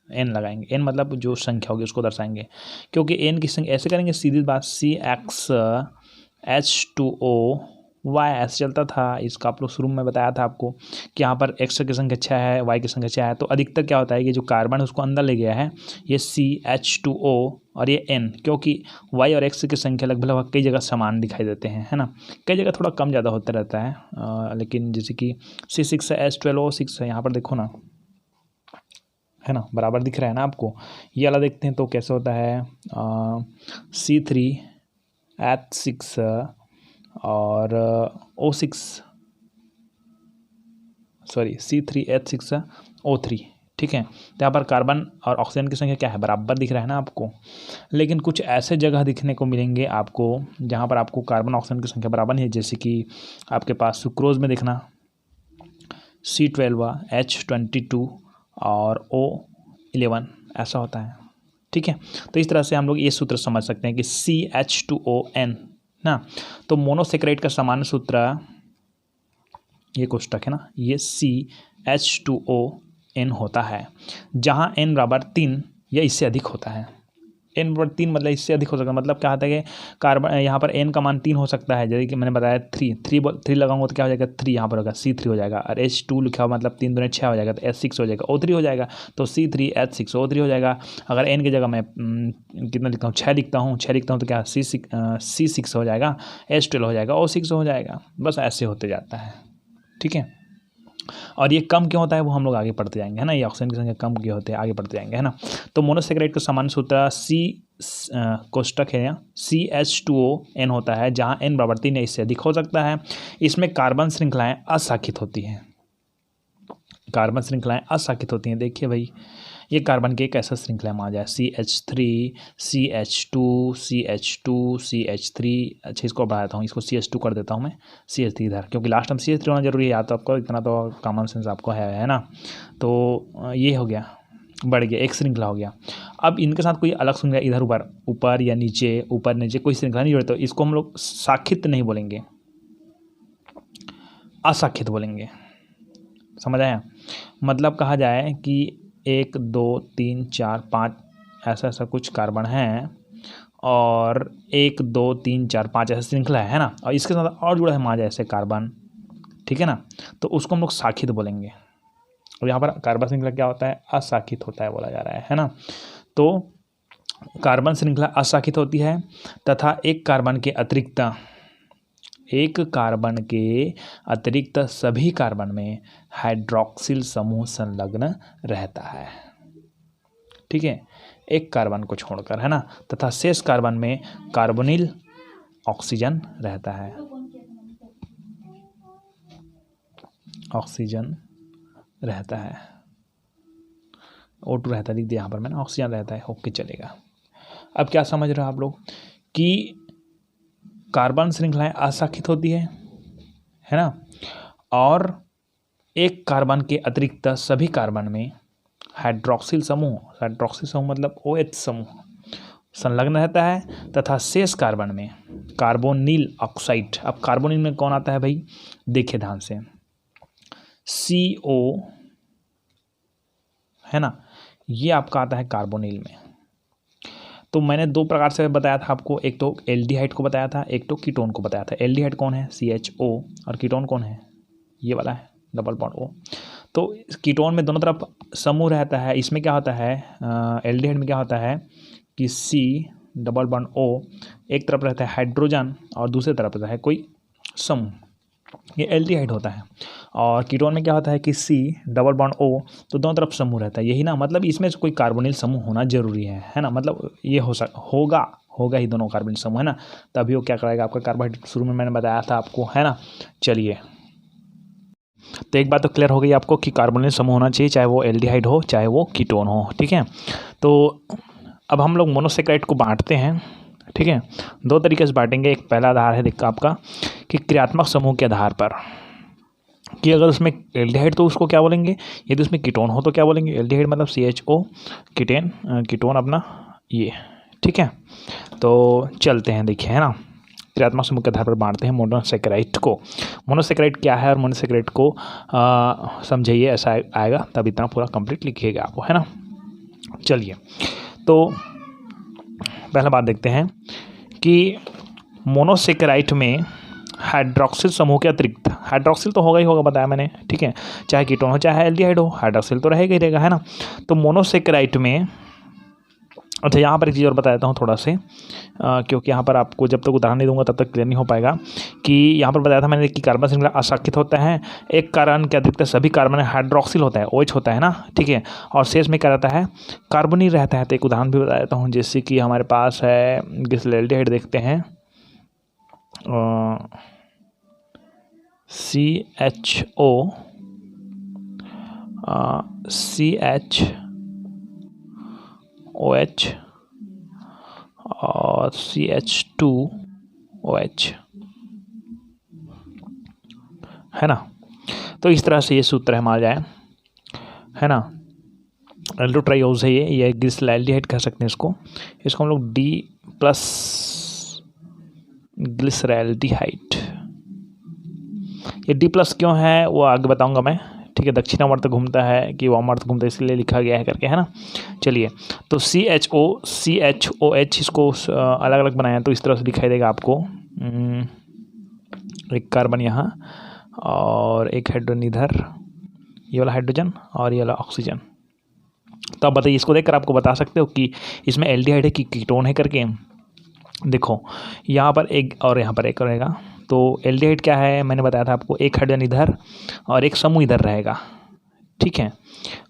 एन लगाएंगे, एन मतलब जो संख्या होगी उसको दर्शाएंगे, क्योंकि एन की संख्या ऐसे करेंगे सीधी बात, CXH2O ऐसे चलता था। इसका आप लोग शुरू में बताया था आपको कि यहाँ पर एक्स की संख्या 6 है, वाई की संख्या 6 है, तो अधिकतर क्या होता है कि जो कार्बन है उसको अंदर ले गया है ये CH2O और ये N, क्योंकि वाई और एक्स की संख्या लगभग कई जगह समान दिखाई देते हैं, है ना। कई जगह थोड़ा कम ज़्यादा होता रहता है, लेकिन जैसे कि C6H12O6 है, यहाँ पर देखो ना, है ना, बराबर दिख रहा है ना आपको। ये वाला देखते हैं तो कैसे होता है, C3H6 और C3H6O3, ठीक है। तो यहाँ पर कार्बन और ऑक्सीजन की संख्या क्या है, बराबर दिख रहा है ना आपको। लेकिन कुछ ऐसे जगह दिखने को मिलेंगे आपको जहाँ पर आपको कार्बन ऑक्सीजन की संख्या बराबर नहीं है, जैसे कि आपके पास सुक्रोज में देखना C12H22 और O11 ऐसा होता है, ठीक है। तो इस तरह से हम लोग ये सूत्र समझ सकते हैं कि CH2ON ना। तो मोनोसेक्राइड का सामान्य सूत्र, ये कोष्टक है ना, ये CH2ON होता है, जहाँ N बराबर 3 या इससे अधिक होता है। N बराबर 3 मतलब इससे अधिक हो सकता है, मतलब क्या होता है कि कार्बन यहाँ पर N का मान 3 हो सकता है, जैसे कि मैंने बताया 3 लगाऊंगा तो क्या हो जाएगा, 3 यहाँ पर होगा, C3 हो जाएगा, और H2 लिखा हुआ मतलब 3 दूनी 6 हो जाएगा, तो H6 हो जाएगा, O3 हो जाएगा, तो C3H6O3 हो जाएगा। अगर N की जगह मैं कितना लिखता हूँ, 6 लिखता हूँ तो क्या C6 हो जाएगा, H12 हो जाएगा, O6 हो जाएगा, बस ऐसे होते जाता है, ठीक है। और ये कम क्यों होता है वो हम लोग आगे पढ़ते जाएंगे, है ना। ये ऑक्सीजन की संख्या कम क्यों होते हैं आगे पढ़ते जाएंगे, है ना। तो मोनोसेक्राइड का सामान्य सूत्र कोष्टक है यहाँ CH2ON होता है, जहाँ N बराबर 3 या इससे अधिक हो सकता है। इसमें कार्बन श्रृंखलाएं अशाखित होती हैं, कार्बन श्रृंखलाएं अशाखित होती हैं। देखिए भाई, ये कार्बन की एक ऐसा श्रृंखला मान जाए CH3 CH2 CH2 CH3, अच्छा इसको बढ़ाता हूँ, इसको CH2 कर देता हूँ मैं, CH3 इधर, क्योंकि लास्ट में CH3 होना जरूरी है, या तो आपको इतना तो कॉमन सेंस आपको है ना। तो ये हो गया, बढ़ गया, एक श्रृंखला हो गया। अब इनके साथ कोई अलग श्रृंखला इधर ऊपर या नीचे, ऊपर नीचे कोई श्रृंखला नहीं जुड़े, तो इसको हम लोग शाखित नहीं बोलेंगे, अशाखित बोलेंगे, समझ आया। मतलब कहा जाए कि 1 2 3 4 5 ऐसा कुछ कार्बन हैं, और 1 2 3 4 5 ऐसा श्रृंखला है ना, और इसके साथ और जुड़ा है मान ऐसे कार्बन, ठीक है ना, तो उसको हम लोग शाखित बोलेंगे। और यहाँ पर कार्बन श्रृंखला क्या होता है, अशाखित होता है बोला जा रहा है ना। तो कार्बन श्रृंखला अशाखित होती है, तथा एक कार्बन के अतिरिक्त सभी कार्बन में हाइड्रोक्सिल समूह संलग्न रहता है, ठीक है, एक कार्बन को छोड़कर, है ना, तथा शेष कार्बन में कार्बोनिल ऑक्सीजन रहता है, ऑक्सीजन रहता है, O2 रहता है, लिख दिया यहाँ पर मैंने, ऑक्सीजन रहता है, ओके चलेगा। अब क्या समझ रहे हो आप लोग कि कार्बन श्रृंखलाएं अशाखित होती है ना, और एक कार्बन के अतिरिक्त सभी कार्बन में हाइड्रोक्सिल समूह मतलब OH समूह संलग्न रहता है, तथा शेष कार्बन में कार्बोनिल ऑक्साइड। अब कार्बोनिल में कौन आता है भाई, देखिए ध्यान से, CO है ना, ये आपका आता है कार्बोनिल में। तो मैंने 2 प्रकार से बताया था आपको, एक तो एल्डिहाइड को बताया था, एक तो कीटोन को बताया था। एल्डिहाइड कौन है, CHO, और कीटोन कौन है, ये वाला है डबल बॉन्ड O। तो कीटोन में दोनों तरफ समूह रहता है। इसमें क्या होता है, एल्डिहाइड में क्या होता है कि C डबल बॉन्ड O एक तरफ रहता है हाइड्रोजन और दूसरी तरफ रहता है कोई समूह, ये एल्डिहाइड होता है। और कीटोन में क्या होता है कि C डबल बॉन्ड O, तो दोनों तरफ समूह रहता है, यही ना, मतलब इसमें से कोई कार्बोनिल समूह होना जरूरी है ना, मतलब ये होगा ही दोनों कार्बोनिल समूह, है ना, तभी वो क्या करेगा आपका कार्बोहाइड्रेट, शुरू में मैंने बताया था आपको, है ना। चलिए, तो एक बात तो क्लियर हो गई आपको कि कार्बोनिल समूह होना चाहिए, चाहे वो एल्डिहाइड हो चाहे वो कीटोन हो, ठीक है। तो अब हम लोग मोनोसेक्राइड को बांटते हैं, ठीक है, 2 तरीके से बांटेंगे। एक पहला आधार है देखा आपका कि क्रियात्मक समूह के आधार पर, कि अगर उसमें एल्डिहाइड तो उसको क्या बोलेंगे, यदि उसमें कीटोन हो तो क्या बोलेंगे, एल्डिहाइड मतलब CHO, कीटोन अपना ये, ठीक है। तो चलते हैं, देखिए, है ना, क्रियात्मक समूह के आधार पर बांटते हैं मोनोसेक्राइड को। मोनोसेक्राइड क्या है और मोनोसेक्राइड को समझिए, ऐसा आएगा तब इतना पूरा कंप्लीट लिखिएगा आपको, है ना। चलिए, तो पहला बात देखते हैं कि मोनोसेकेराइड में हाइड्रोक्सिल समूह के अतिरिक्त, हाइड्रोक्सिल तो होगा ही होगा, बताया मैंने, ठीक है, चाहे कीटोन हो चाहे एल्डिहाइड हो, हाइड्रोक्सिल तो रहेगा ही रहेगा, है ना। तो मोनोसेकेराइड में, अच्छा यहाँ पर एक चीज़ और बता देता हूँ थोड़ा से, क्योंकि यहाँ पर आपको जब तक उदाहरण नहीं दूंगा तब तक क्लियर नहीं हो पाएगा, कि यहाँ पर बताया था मैंने कि कार्बन श्रृंखला अशाखित होता है, एक कार्बन के अतिरिक्त सभी कार्बन में हाइड्रोक्सिल होता है, OH होता है ना, ठीक है, और शेष में क्या रहता है, कार्बोनिल रहता है। तो एक उदाहरण भी बता देता हूँ, जैसे कि हमारे पास है ग्लिसरॉल्डिहाइड, देखते हैं CHO CHOH और CH2OH, है ना। तो इस तरह से ये सूत्र है हमारा जाए, है ना। एल्डोट्राइओज है ये ग्लिसरॉल्डिहाइड कह सकते हैं इसको हम लोग D+ ग्लिसरॉल्डिहाइड। ये D+ क्यों है वो आगे बताऊंगा मैं, ठीक है। दक्षिणावर्त घूमता है कि वामावर्त घूमता है, इसलिए लिखा गया है करके, है ना। चलिए, तो CHOH इसको अलग अलग बनाया तो इस तरह से दिखाई देगा आपको, एक कार्बन यहाँ और एक हाइड्रोजन इधर, ये वाला हाइड्रोजन और ये वाला ऑक्सीजन। तो आप बताइए, इसको देखकर आपको बता सकते हो कि इसमें एल्डिहाइड है कि कीटोन है करके। देखो यहाँ पर एक और यहाँ पर एक रहेगा, तो एल्डिहाइड क्या है, मैंने बताया था आपको, एक हाइड्रोजन इधर और एक समूह इधर रहेगा, ठीक है,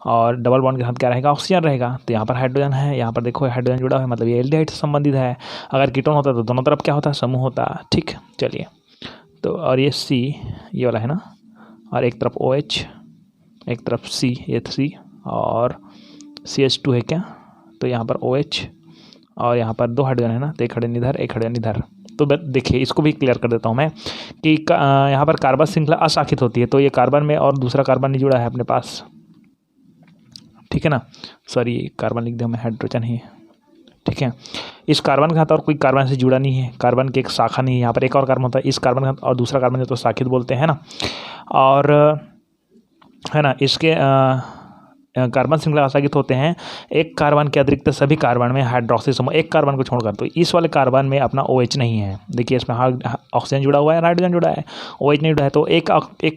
और डबल बॉन्ड के साथ क्या रहेगा, ऑक्सीजन रहेगा। तो यहाँ पर हाइड्रोजन है, यहाँ पर देखो हाइड्रोजन जुड़ा है, मतलब ये एल्डिहाइड से संबंधित है। अगर कीटोन होता तो दोनों तरफ क्या होता, समूह होता, ठीक। चलिए, तो और ये C ये वाला है ना, और एक तरफ OH, एक तरफ C, ये 3 और CH2 है क्या, तो यहाँ पर OH और यहाँ पर 2 हाइड्रोजन है ना, तो एक हाइड्रोजन इधर एक हाइड्रोजन इधर। तो देखिए इसको भी क्लियर कर देता हूँ मैं कि यहाँ पर कार्बन श्रृंखला अशाखित होती है, तो ये कार्बन में और दूसरा कार्बन नहीं जुड़ा है अपने पास, ठीक है ना। सॉरी, कार्बन लिख दिया मैं, हाइड्रोजन ही, ठीक है। इस कार्बन के साथ और कोई कार्बन से जुड़ा नहीं है, कार्बन की एक शाखा नहीं है, यहाँ पर एक और कार्बन होता है, इस कार्बन के साथ और दूसरा कार्बन जो तो शाखित बोलते हैं ना। और है ना, इसके कार्बन श्रृंखला अशाखित होते हैं एक कार्बन के अतिरिक्त सभी कार्बन में हाइड्रोक्सिल समूह, एक कार्बन को छोड़कर। तो इस वाले कार्बन में अपना OH नहीं है, देखिए इसमें ऑक्सीजन जुड़ा हुआ है, हाइड्रोजन जुड़ा है, OH नहीं जुड़ा है। तो एक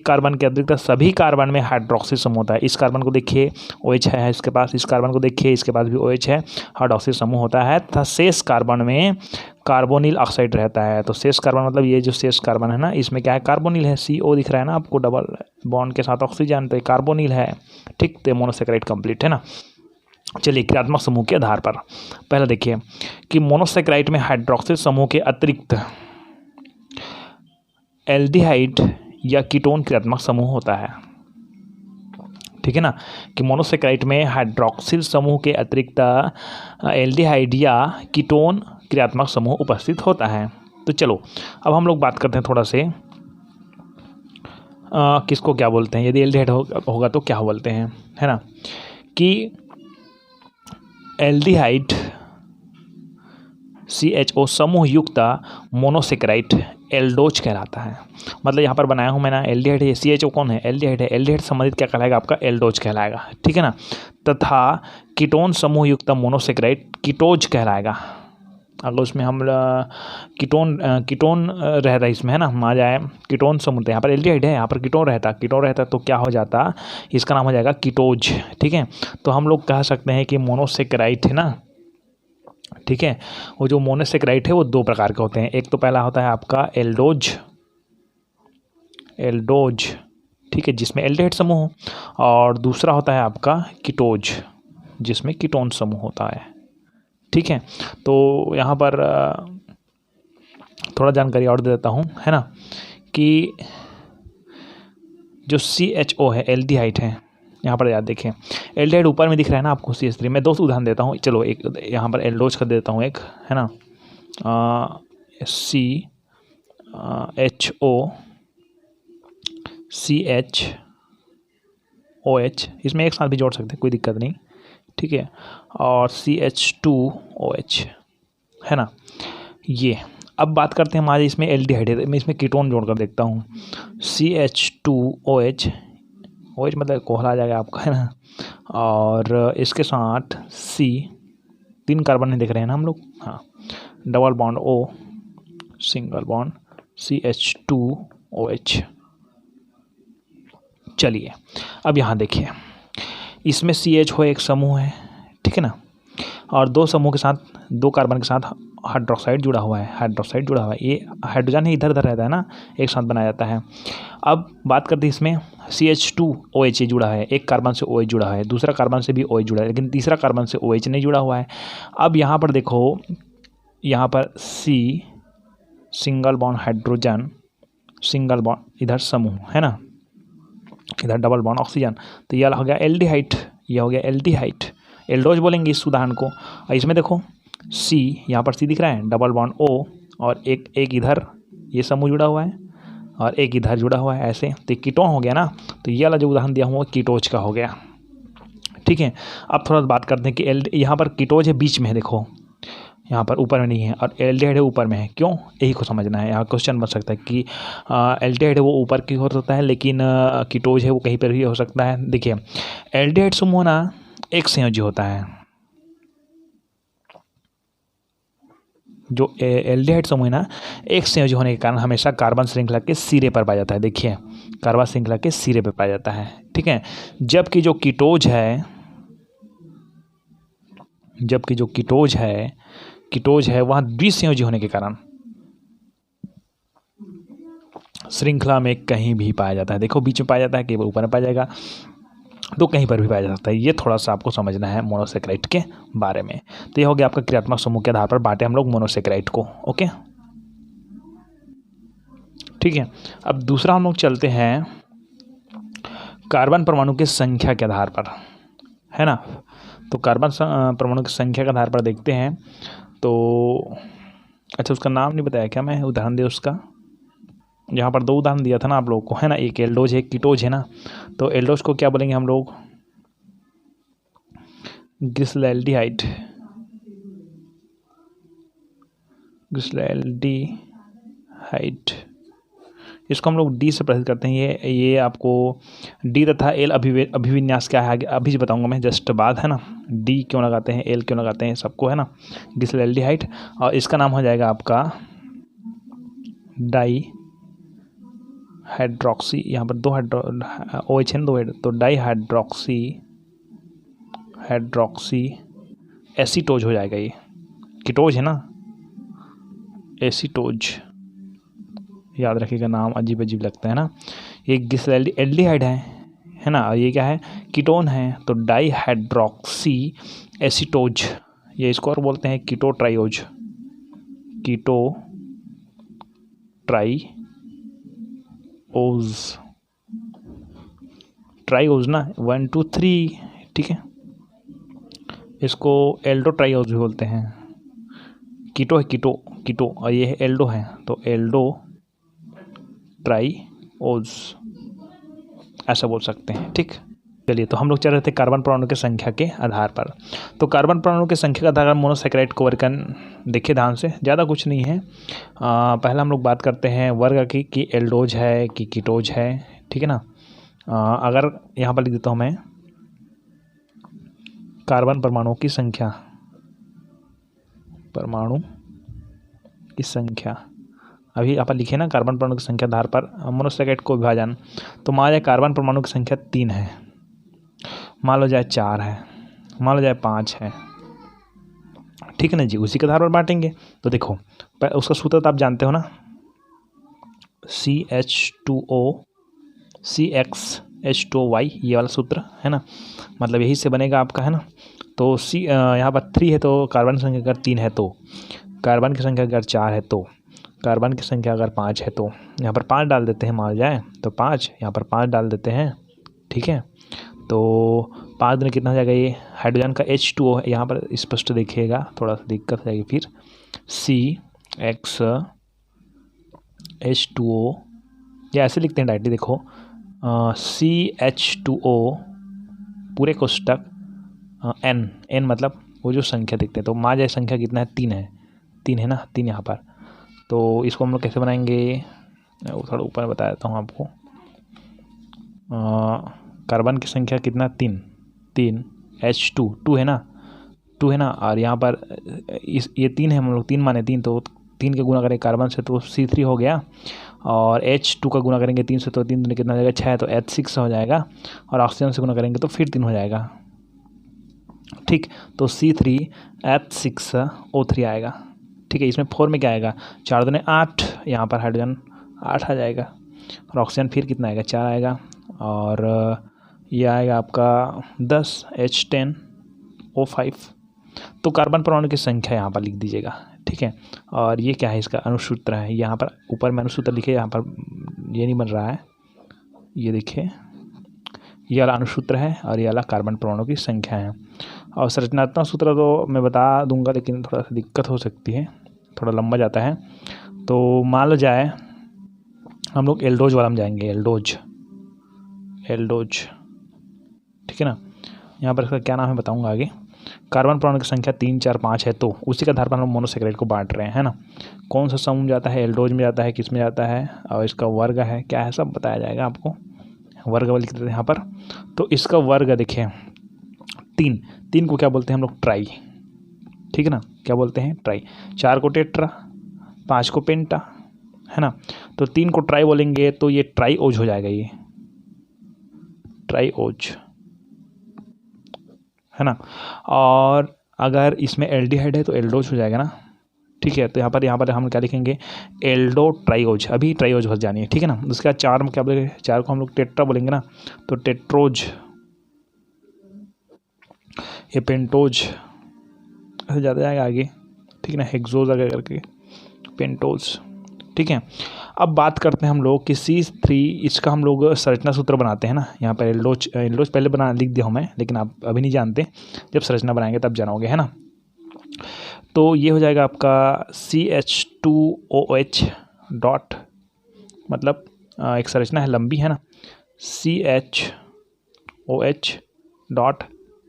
कार्बन के अतिरिक्त सभी कार्बन में हाइड्रोक्सिल समूह होता है। इस कार्बन को देखिए OH है इसके पास, इस कार्बन को देखिए इसके पास भी OH है, हाइड्रोक्सिल समूह होता है, तथा शेष कार्बन में कार्बोनिल ऑक्साइड रहता है। तो शेष कार्बन मतलब ये जो शेष कार्बन है ना, इसमें क्या है, कार्बोनिल है, CO दिख रहा है ना आपको, डबल बॉन्ड के साथ ऑक्सीजन, तो ये कार्बोनिल है, ठीक। तो मोनोसेकेराइड कंप्लीट है ना। चलिए, क्रियात्मक समूह के आधार पर पहले देखिए कि मोनोसेकेराइड में हाइड्रोक्सिल समूह के अतिरिक्त एल्डिहाइड या कीटोन क्रियात्मक समूह होता है, ठीक है ना। कि मोनोसेकेराइड में हाइड्रोक्सिल समूह के अतिरिक्त एल्डिहाइड या कीटोन क्रियात्मक समूह उपस्थित होता है। तो चलो अब हम लोग बात करते हैं थोड़ा से किसको क्या बोलते हैं, यदि एल्डिहाइड होगा तो क्या बोलते हैं, है ना। कि एल्डिहाइड CHO समूह युक्त मोनोसेकेराइड एल्डोज कहलाता है। मतलब यहाँ पर बनाया हूँ मैं ना, एल्डिहाइड है, CHO कौन है, एल्डिहाइड है, एल्डिहाइड संबंधित क्या कहलाएगा आपका, एल्डोज कहलाएगा, ठीक है ना। तथा कीटोन समूह युक्त मोनोसेकेराइड कीटोज कहलाएगा। अगर उसमें हम कीटोन रहता है इसमें, है ना, मान जाए कीटोन समूह, यहाँ पर एल्डिहाइड है, यहाँ पर कीटोन रहता तो क्या हो जाता, इसका नाम हो जाएगा कीटोज, ठीक है। तो हम लोग कह सकते हैं कि मोनोसेकेराइड है ना, ठीक है, वो जो मोनोसेकेराइड है वो 2 प्रकार के होते हैं। एक तो पहला होता है आपका एल्डोज, ठीक है, जिसमें एल्डिहाइड समूह हो, और दूसरा होता है आपका कीटोज, जिसमें कीटोन समूह होता है, ठीक है। तो यहाँ पर थोड़ा जानकारी और दे देता हूँ, है ना, कि जो CHO है एल्डिहाइड है, यहाँ पर याद देखें, एल्डिहाइड ऊपर में दिख रहा है ना आपको CH3। मैं 2 उदाहरण देता हूँ, चलो एक यहाँ पर एल्डोज का देता हूँ एक, है ना, CHO CHOH, इसमें एक साथ भी जोड़ सकते हैं, कोई दिक्कत नहीं, ठीक है, और CH2OH, है ना। ये अब बात करते हैं हमारे इसमें एल्डिहाइड है, मैं इसमें कीटोन जोड़कर देखता हूँ, CH2OH, OH मतलब कोहला आ जाएगा आपका, है ना, और इसके साथ C, 3 कार्बन नहीं देख रहे हैं ना हम लोग, हाँ, double bond O, single bond CH2OH। चलिए अब यहाँ देखिए, इसमें CH हो एक समूह है, ठीक है ना, और 2 समूह के साथ 2 कार्बन के साथ हाइड्रोक्साइड जुड़ा हुआ है, ये हाइड्रोजन ही इधर उधर रहता है ना, एक साथ बनाया जाता है। अब बात करते हैं इसमें CH2OH जुड़ा है, एक कार्बन से OH जुड़ा है, दूसरा कार्बन से भी OH जुड़ा है, लेकिन तीसरा कार्बन से OH नहीं जुड़ा हुआ है। अब यहाँ पर देखो, यहाँ पर C, single bond hydrogen, single bond इधर समूह है ना, इधर डबल बॉन्ड ऑक्सीजन, तो यह हो गया एल्डिहाइड, यह हो गया एल्डिहाइड, एल्डोज बोलेंगे इस उदाहरण को। और इसमें देखो C, यहाँ पर C दिख रहा है, डबल बॉन्ड O, और एक इधर ये समूह जुड़ा हुआ है और एक इधर जुड़ा हुआ है, ऐसे तो कीटोन हो गया ना। तो ये वाला जो उदाहरण दिया हुआ कीटोज का हो गया, ठीक है। अब थोड़ा बात करते हैं कि यहाँ पर कीटोज है बीच में है, देखो यहाँ पर ऊपर में नहीं है, और एल्डिहाइड है ऊपर में है, क्यों, यही को समझना है। यहाँ क्वेश्चन बन सकता है कि एल्डिहाइड है वो ऊपर की हो सकता है, लेकिन कीटोज है वो कहीं पर भी हो सकता है। देखिए एल्डिहाइड समूह ना एक संयोजी होता है, जो एल्डिहाइड समूह है ना एक संयोजी होने के कारण हमेशा कार्बन श्रृंखला के सिरे पर पाया जाता है। देखिए कार्बन श्रृंखला के सिरे पर पाया जाता है, ठीक है। जबकि जो कीटोज है वहाँ द्विसंयोजी होने के कारण श्रृंखला में कहीं भी पाया जाता है। देखो बीच में पाया जाता है, केवल ऊपर में पाया जाएगा, तो कहीं पर भी पाया जा सकता है। ये थोड़ा सा आपको समझना है मोनोसेक्राइड के बारे में। तो ये हो गया आपका क्रियात्मक समूह के आधार पर बांटे हम लोग मोनोसेक्राइड को, ओके, ठीक है। अब दूसरा हम लोग चलते हैं कार्बन परमाणु की संख्या के आधार पर, है ना। तो कार्बन परमाणु की संख्या के आधार पर देखते हैं। तो अच्छा, उसका नाम नहीं बताया क्या, मैं उदाहरण दे उसका, यहाँ पर 2 उदाहरण दिया था ना आप लोगों को, है ना, एक एल्डोज है, एक कीटोज है ना। तो एल्डोज को क्या बोलेंगे हम लोग, ग्लिसरैल्डिहाइड, इसको हम लोग डी से प्रस्तुत करते हैं। ये आपको डी तथा एल अभिविन्यास क्या है आगे अभी से बताऊंगा मैं, जस्ट बाद, है ना। डी क्यों लगाते हैं, एल क्यों लगाते हैं, सबको, है ना, ग्लिसरैल्डिहाइड। और इसका नाम हो जाएगा आपका डाई हाइड्रोक्सी, यहाँ पर 2 OH है, 2 तो डाई हाइड्रोक्सी एसीटोज हो जाएगा। ये कीटोज है ना, एसीटोज, याद रखिएगा, नाम अजीब अजीब लगता है ना। ये ग्लिसरैल्डिहाइड है ना, और ये क्या है, कीटोन है, तो डाई हाइड्रोक्सी एसीटोज, ये इसको और बोलते हैं कीटोट्राइओज ट्राइओज ना, 1 2 3, ठीक है। इसको एल्डो ट्राइओज भी बोलते हैं। कीटो है, कीटो और ये है एल्डो है, तो एल्डो ट्राइओज ऐसा बोल सकते हैं, ठीक। चलिए, तो हम लोग चल रहे थे कार्बन परमाणु की संख्या के आधार पर। तो कार्बन परमाणु की संख्या के आधार पर मोनोसेक्राइड को वर्गन देखिए ध्यान से, ज़्यादा कुछ नहीं है। पहला हम लोग बात करते हैं वर्ग की कि एल्डोज है कि कीटोज है, ठीक है ना। अगर यहाँ पर लिख देता हूँ मैं कार्बन परमाणु की संख्या, अभी यहाँ पर लिखे ना कार्बन परमाणु की संख्या आधार पर मोनोसेक्राइड को विभाजन, तो मान लीजिए कार्बन परमाणु की संख्या 3 है, मान लो जाए 4 है, मान लो जाए 5 है, ठीक है ना जी, उसी के आधार पर बांटेंगे। तो देखो उसका सूत्र तो आप जानते हो ना, CH2O CXH2Y, ये वाला सूत्र है ना, मतलब यही से बनेगा आपका, है ना। तो यहाँ पर 3 है, तो कार्बन की संख्या अगर 3 है, तो कार्बन की संख्या अगर 4 है, तो कार्बन की संख्या अगर 5 है, तो यहाँ पर 5 डाल देते हैं, मान जाए तो 5, यहाँ पर 5 डाल देते हैं, ठीक है। तो 5 दिन कितना हो जाएगा, ये हाइड्रोजन का H2O है, यहाँ पर स्पष्ट देखिएगा, थोड़ा सा दिक्कत जाएगी फिर, CXH2O, या ऐसे लिखते हैं डायरेक्टली, देखो CH2O पूरे कोष्टक N मतलब वो जो संख्या देखते हैं, तो मान जाए संख्या कितना है, 3 है ना, 3 यहाँ पर। तो इसको हम लोग कैसे बनाएंगे, वो थोड़ा ऊपर बता देता हूँ आपको। कार्बन की संख्या कितना, 3 3 H2 2 है ना, 2 है ना, और यहाँ पर ये 3 है, हम लोग 3 माने 3, तो 3 के गुना करें कार्बन से तो C3 हो गया, और H2 का गुना करेंगे 3 से तो 3 कितना हो जाएगा 6, तो H6 हो जाएगा, और ऑक्सीजन से गुना करेंगे तो फिर 3 हो जाएगा। ठीक, तो C3H6O3 आएगा। ठीक है, इसमें 4 में क्या आएगा, 4 दूने 8, यहाँ पर हाइड्रोजन 8 आ जाएगा, और ऑक्सीजन फिर कितना आएगा 4 आएगा, और ये आएगा आपका 10 H10O5। तो कार्बन परमाणु की संख्या यहाँ पर लिख दीजिएगा। ठीक है, और ये क्या है, इसका अणुसूत्र है, यहाँ पर ऊपर में अणुसूत्र लिखे, यहाँ पर ये नहीं बन रहा है, ये देखिए ये वाला अणुसूत्र है और ये वाला कार्बन परमाणु की संख्या है। और संरचनात्मक सूत्र तो मैं बता दूंगा, लेकिन थोड़ा सा दिक्कत हो सकती है, थोड़ा लंबा जाता है। तो मान लो जाए हम लोग एल्डोज वाला में जाएंगे, एल्डोज। ठीक है ना, यहाँ पर इसका क्या नाम है बताऊंगा आगे। कार्बन परमाणु की संख्या 3, 4, 5 है, तो उसी के आधार पर हम लोग मोनोसेक्राइड को बांट रहे हैं, है ना। कौन सा समूह में जाता है, एल्डोज में जाता है, किस में जाता है, और इसका वर्ग है क्या है, सब बताया जाएगा आपको। वर्ग लिख देते हैं यहाँ पर। तो इसका वर्ग देखिए 3 को क्या बोलते हैं हम लोग, ट्राई। ठीक है ना, क्या बोलते हैं, ट्राई। 4 को टेट्रा, 5 को पेंटा, है ना। तो 3 को ट्राई बोलेंगे तो ये ट्राईओज हो जाएगा, ये ट्राईओज, है ना। और अगर इसमें एल्डिहाइड है तो एल्डोज हो जाएगा ना। ठीक है, तो यहाँ पर हम क्या लिखेंगे, एल्डो ट्राईओज, अभी ट्राईओज हो जानी है। ठीक है ना, उसके बाद 4 में क्या बोलेंगे, 4 को हम लोग टेट्रा बोलेंगे ना, तो टेट्रोज, ये पेंटोज ऐसे ज़्यादा जाएगा आगे। ठीक है ना, हेक्सोज आगे करके पेंटोज। ठीक है, अब बात करते हैं हम लोग कि C3, इसका हम लोग संरचना सूत्र बनाते हैं ना। यहाँ पर एल्डोज पहले बना लिख दिया हूँ मैं, लेकिन आप अभी नहीं जानते, जब संरचना बनाएंगे तब जानोगे, है ना। तो ये हो जाएगा आपका CH2OH डॉट, मतलब एक संरचना है लंबी, है ना, CHOH डॉट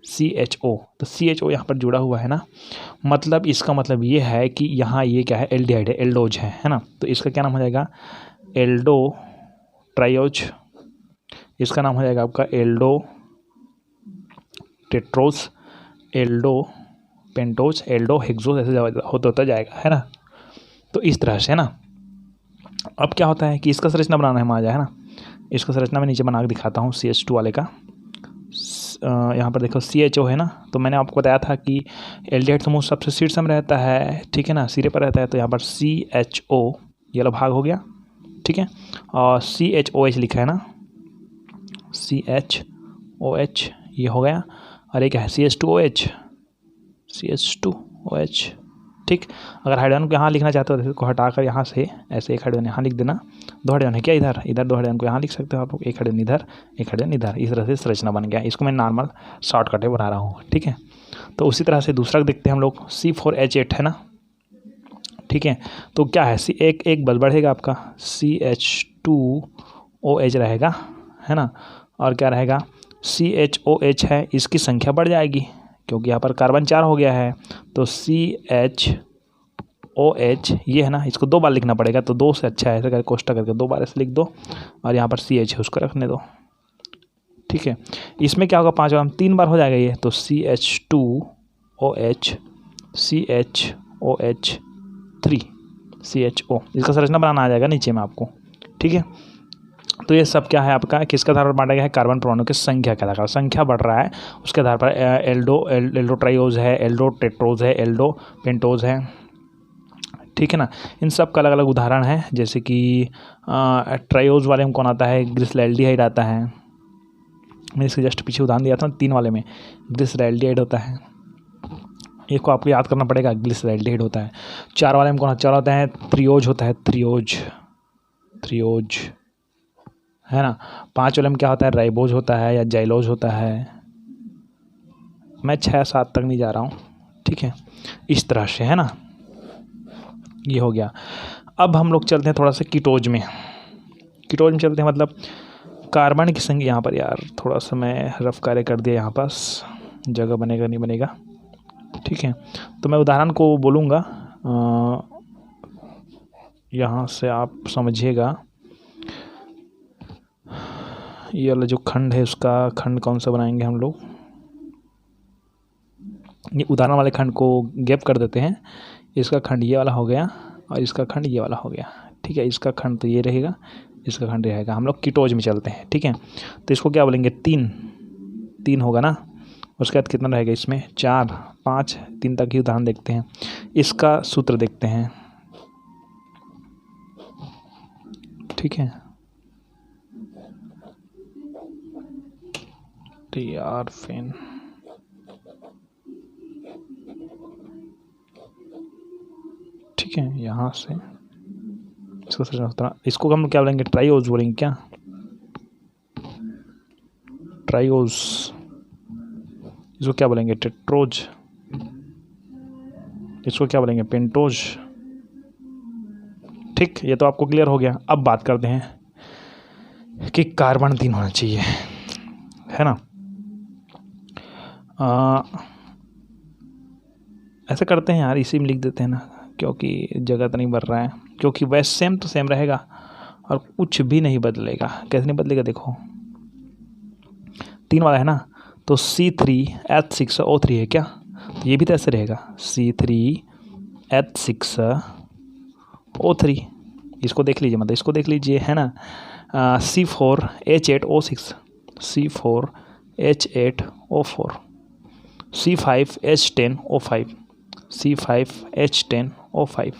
CHO। तो CHO यहाँ पर जुड़ा हुआ है ना, मतलब इसका मतलब ये है कि यहाँ ये क्या है, एल्डिहाइड है, एल्डोज है ना। तो इसका क्या नाम हो जाएगा, एल्डो ट्राईओज। इसका नाम हो जाएगा आपका Aldo tetrose, Aldo pentose, Aldo hexose, ऐसे होता जाएगा, है ना। तो इस तरह से, है ना। अब क्या होता है कि इसका संरचना बनाना है हमारा, है ना। इसका संरचना मैं नीचे बना के दिखाता हूँ CH2 वाले का। यहाँ पर देखो CHO है ना, तो मैंने आपको बताया था कि एल्डिहाइड समूह सबसे शीर्ष में रहता है, ठीक है ना, सिरे पर रहता है। तो यहाँ पर CHO ये वाला भाग हो गया, ठीक है, और CHOH लिखा है ना, CHOH ये हो गया, और एक है CH2OH, ठीक। अगर हाइड्रोजन को यहाँ लिखना चाहते हो तो इसको हटाकर यहाँ से ऐसे एक हाइड्रोजन यहाँ लिख देना, 2 हाइड्रोजन है क्या इधर 2 हाइड्रोजन को यहाँ लिख सकते हो आप लोग, एक हाइड्रोजन इधर, एक हाइड्रोजन इधर। इस तरह से संरचना बन गया। इसको मैं नॉर्मल शॉर्टकट में बना रहा हूँ, ठीक है। तो उसी तरह से दूसरा देखते हैं हम लोग, C4H8 है ना, ठीक है। तो क्या है, एक बल बढ़ेगा आपका, CH2OH रहेगा, है ना, और क्या रहेगा, CHOH है, इसकी संख्या बढ़ जाएगी क्योंकि यहाँ पर कार्बन 4 हो गया है। तो CHOH ये है ना, इसको 2 बार लिखना पड़ेगा, तो 2 से अच्छा है ऐसे करके कोष्टक करके 2 बार ऐसे लिख दो, और यहाँ पर CH है उसको रखने दो, ठीक है। इसमें क्या होगा, 5 बार 3 बार हो जाएगा ये, तो CH2OH CHOH3 CHO, इसका संरचना बनाना आ जाएगा नीचे में आपको, ठीक है। तो ये सब क्या है आपका, किसके आधार पर बांटा गया है, कार्बन परमाणु की संख्या के आधार पर। संख्या बढ़ रहा है उसके आधार पर एल्डो ट्राईओज है, एल्डो टेट्रोज है, एल्डो पेंटोज है, ठीक है ना। इन सब का अलग अलग उदाहरण है, जैसे कि ट्राईओज वाले में कौन आता है, ग्लिसरैल्डिहाइड आता है। मैंने इसके जस्ट पीछे उदाहरण दिया था 3 वाले में ग्लिसरैल्डिहाइड होता है, एक को आपको याद करना पड़ेगा, ग्लिसरैल्डिहाइड होता है। 4 वाले में कौन होता है, थ्रियोज होता है, थ्रियोज, है ना। 5 वाले में क्या होता है, राइबोज होता है या जाइलोज होता है। मैं 6-7 तक नहीं जा रहा हूँ, ठीक है। इस तरह से, है ना, ये हो गया। अब हम लोग चलते हैं थोड़ा सा कीटोज में चलते हैं, मतलब कार्बन की संख्या। यहाँ पर यार थोड़ा सा मैं रफ कार्य कर दिया, यहाँ पास जगह बनेगा नहीं बनेगा, ठीक है। तो मैं उदाहरण को बोलूँगा, यहाँ से आप समझिएगा। ये वाला जो खंड है उसका खंड कौन सा बनाएंगे हम लोग, ये उदाहरण वाले खंड को गैप कर देते हैं। इसका खंड ये वाला हो गया और इसका खंड ये वाला हो गया, ठीक है। इसका खंड तो ये रहेगा, इसका खंड रहेगा। हम लोग कीटोज में चलते हैं, ठीक है। तो इसको क्या बोलेंगे, 3 होगा ना। उसके बाद कितना रहेगा इसमें, 4, 5, 3 तक ही उदाहरण देखते हैं। इसका सूत्र देखते हैं, ठीक है। टियारफेन, ठीक है। यहाँ से इसको हम क्या बोलेंगे, ट्राइओज बोलेंगे क्या, ट्राइओज। इसको क्या बोलेंगे, टेट्रोज। इसको क्या बोलेंगे, पेंटोज, ठीक। ये तो आपको क्लियर हो गया। अब बात करते हैं कि कार्बन 3 होना चाहिए, है ना। ऐसे करते हैं यार, इसी में लिख देते हैं ना, क्योंकि जगह तो नहीं बढ़ रहा है, क्योंकि वह सेम तो सेम रहेगा और कुछ भी नहीं बदलेगा। कैसे नहीं बदलेगा, देखो 3 वाला है ना, तो C3H6O3 है क्या, तो ये भी तो ऐसे रहेगा, C3H6O3। इसको देख लीजिए, मतलब इसको देख लीजिए, है ना। C4H8O6, C4H8O4, C5H10O5, C5H10O5।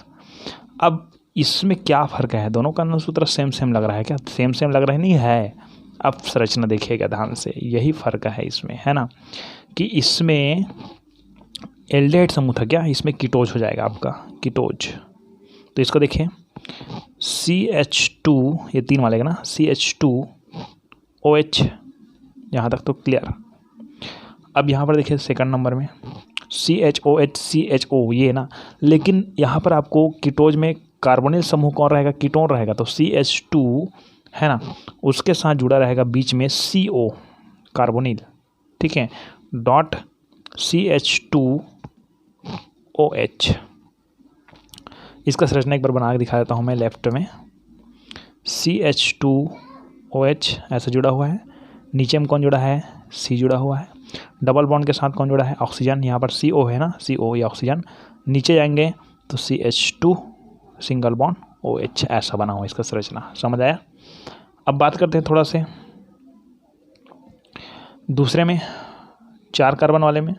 अब इसमें क्या फ़र्क है, दोनों का सूत्र सेम सेम लग रहा है क्या, सेम सेम लग रहा है, नहीं है। अब संरचना देखिएगा ध्यान से, यही फ़र्क है इसमें, है ना, कि इसमें एल्डिहाइड समूह था क्या, इसमें कीटोज हो जाएगा आपका, कीटोज। तो इसको देखिए, CH2, ये 3 वाले का ना, CH2OH, यहाँ तक तो क्लियर। अब यहाँ पर देखिए सेकंड नंबर में CHOH CHO, ये ना, लेकिन यहाँ पर आपको कीटोज में कार्बोनिल समूह कौन रहेगा, कीटोन रहेगा, तो CH2, है ना, उसके साथ जुड़ा रहेगा बीच में CO, कार्बोनिल, ठीक है, डॉट CH2OH। इसका संरचना एक बार बना के दिखा देता हूँ मैं लेफ्ट में। CH2OH ऐसा जुड़ा हुआ है, नीचे में कौन जुड़ा है, C जुड़ा हुआ है। डबल बॉन्ड के साथ कौन जुड़ा है, ऑक्सीजन। यहाँ पर CO है ना, CO या ऑक्सीजन। नीचे जाएंगे तो CH2 सिंगल बॉन्ड OH, ऐसा बना हुआ इसका संरचना, समझ आया। अब बात करते हैं थोड़ा से दूसरे में, 4 कार्बन वाले में।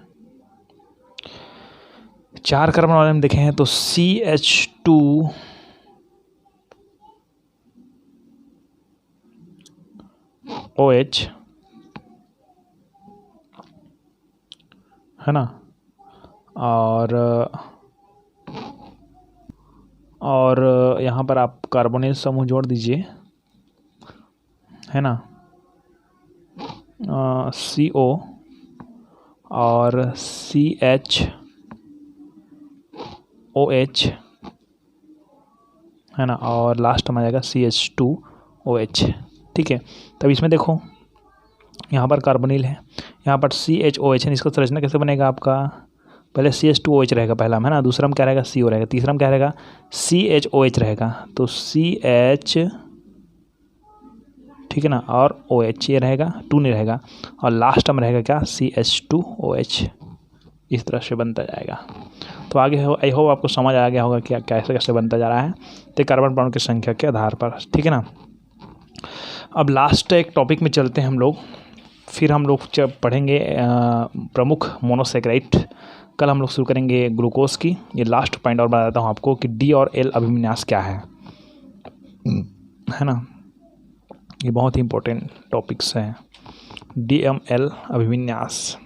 4 कार्बन वाले में देखें तो CH2OH, है ना, और यहाँ पर आप कार्बोनिल समूह जोड़ दीजिए, है ना, CO और CHOH, है ना, और लास्ट में आ जाएगा CH2OH, ठीक है। तब इसमें देखो यहाँ पर कार्बोनिल है, यहाँ पर CHOH है। इसका संरचना कैसे बनेगा आपका, पहले CH2OH रहेगा पहला में, है ना, दूसरा में क्या रहेगा, CO रहेगा, तीसरा में क्या रहेगा, CHOH रहेगा, तो CH, ठीक है ना, और OH ये रहेगा, 2 नहीं रहेगा, और लास्ट में रहेगा क्या, CH2OH। इस तरह से बनता जाएगा। तो आगे आई होप आपको समझ आ गया होगा कि कैसे कैसे बनता जा रहा है, तो कार्बन परमाणु की संख्या के आधार पर, ठीक है ना। अब लास्ट एक टॉपिक में चलते हैं हम लोग, फिर हम लोग जब पढ़ेंगे प्रमुख मोनोसेक्राइड। कल हम लोग शुरू करेंगे ग्लूकोज की। ये लास्ट पॉइंट और बताता हूँ आपको कि D और L अभिविन्यास क्या है ना, ये बहुत ही इंपॉर्टेंट टॉपिक्स हैं, DML अभिविन्यास।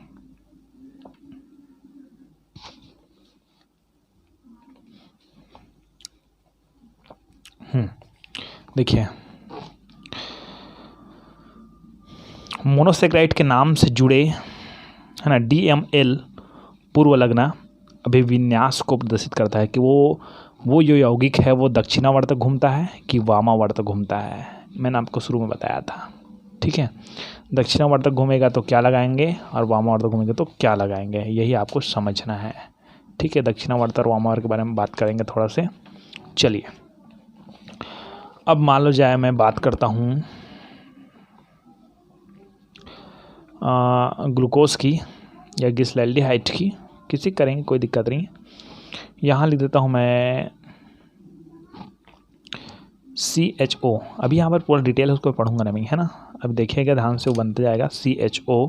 देखिए, मोनोसेक्राइड के नाम से जुड़े, है ना, DML पूर्व लग्ना अभिविन्यास को प्रदर्शित करता है कि वो जो यौगिक है वो दक्षिणावर्त घूमता है कि वामावर्त घूमता है। मैंने आपको शुरू में बताया था, ठीक है। दक्षिणावर्त घूमेगा तो क्या लगाएंगे और वामावर्त घूमेगा तो क्या लगाएंगे, यही आपको समझना है, ठीक है। दक्षिणावर्त और वामावर्त के बारे में बात करेंगे थोड़ा से। चलिए, अब मान लो जाए मैं बात करता हूँ ग्लूकोज की या ग्लिसरॉल्डिहाइड की, किसी करेंगे, कोई दिक्कत नहीं। यहाँ लिख देता हूँ मैं CHO। अभी यहाँ पर पूरा डिटेल उसको पढ़ूंगा नहीं, है ना। अब देखिएगा ध्यान से, वो बनते जाएगा CHO।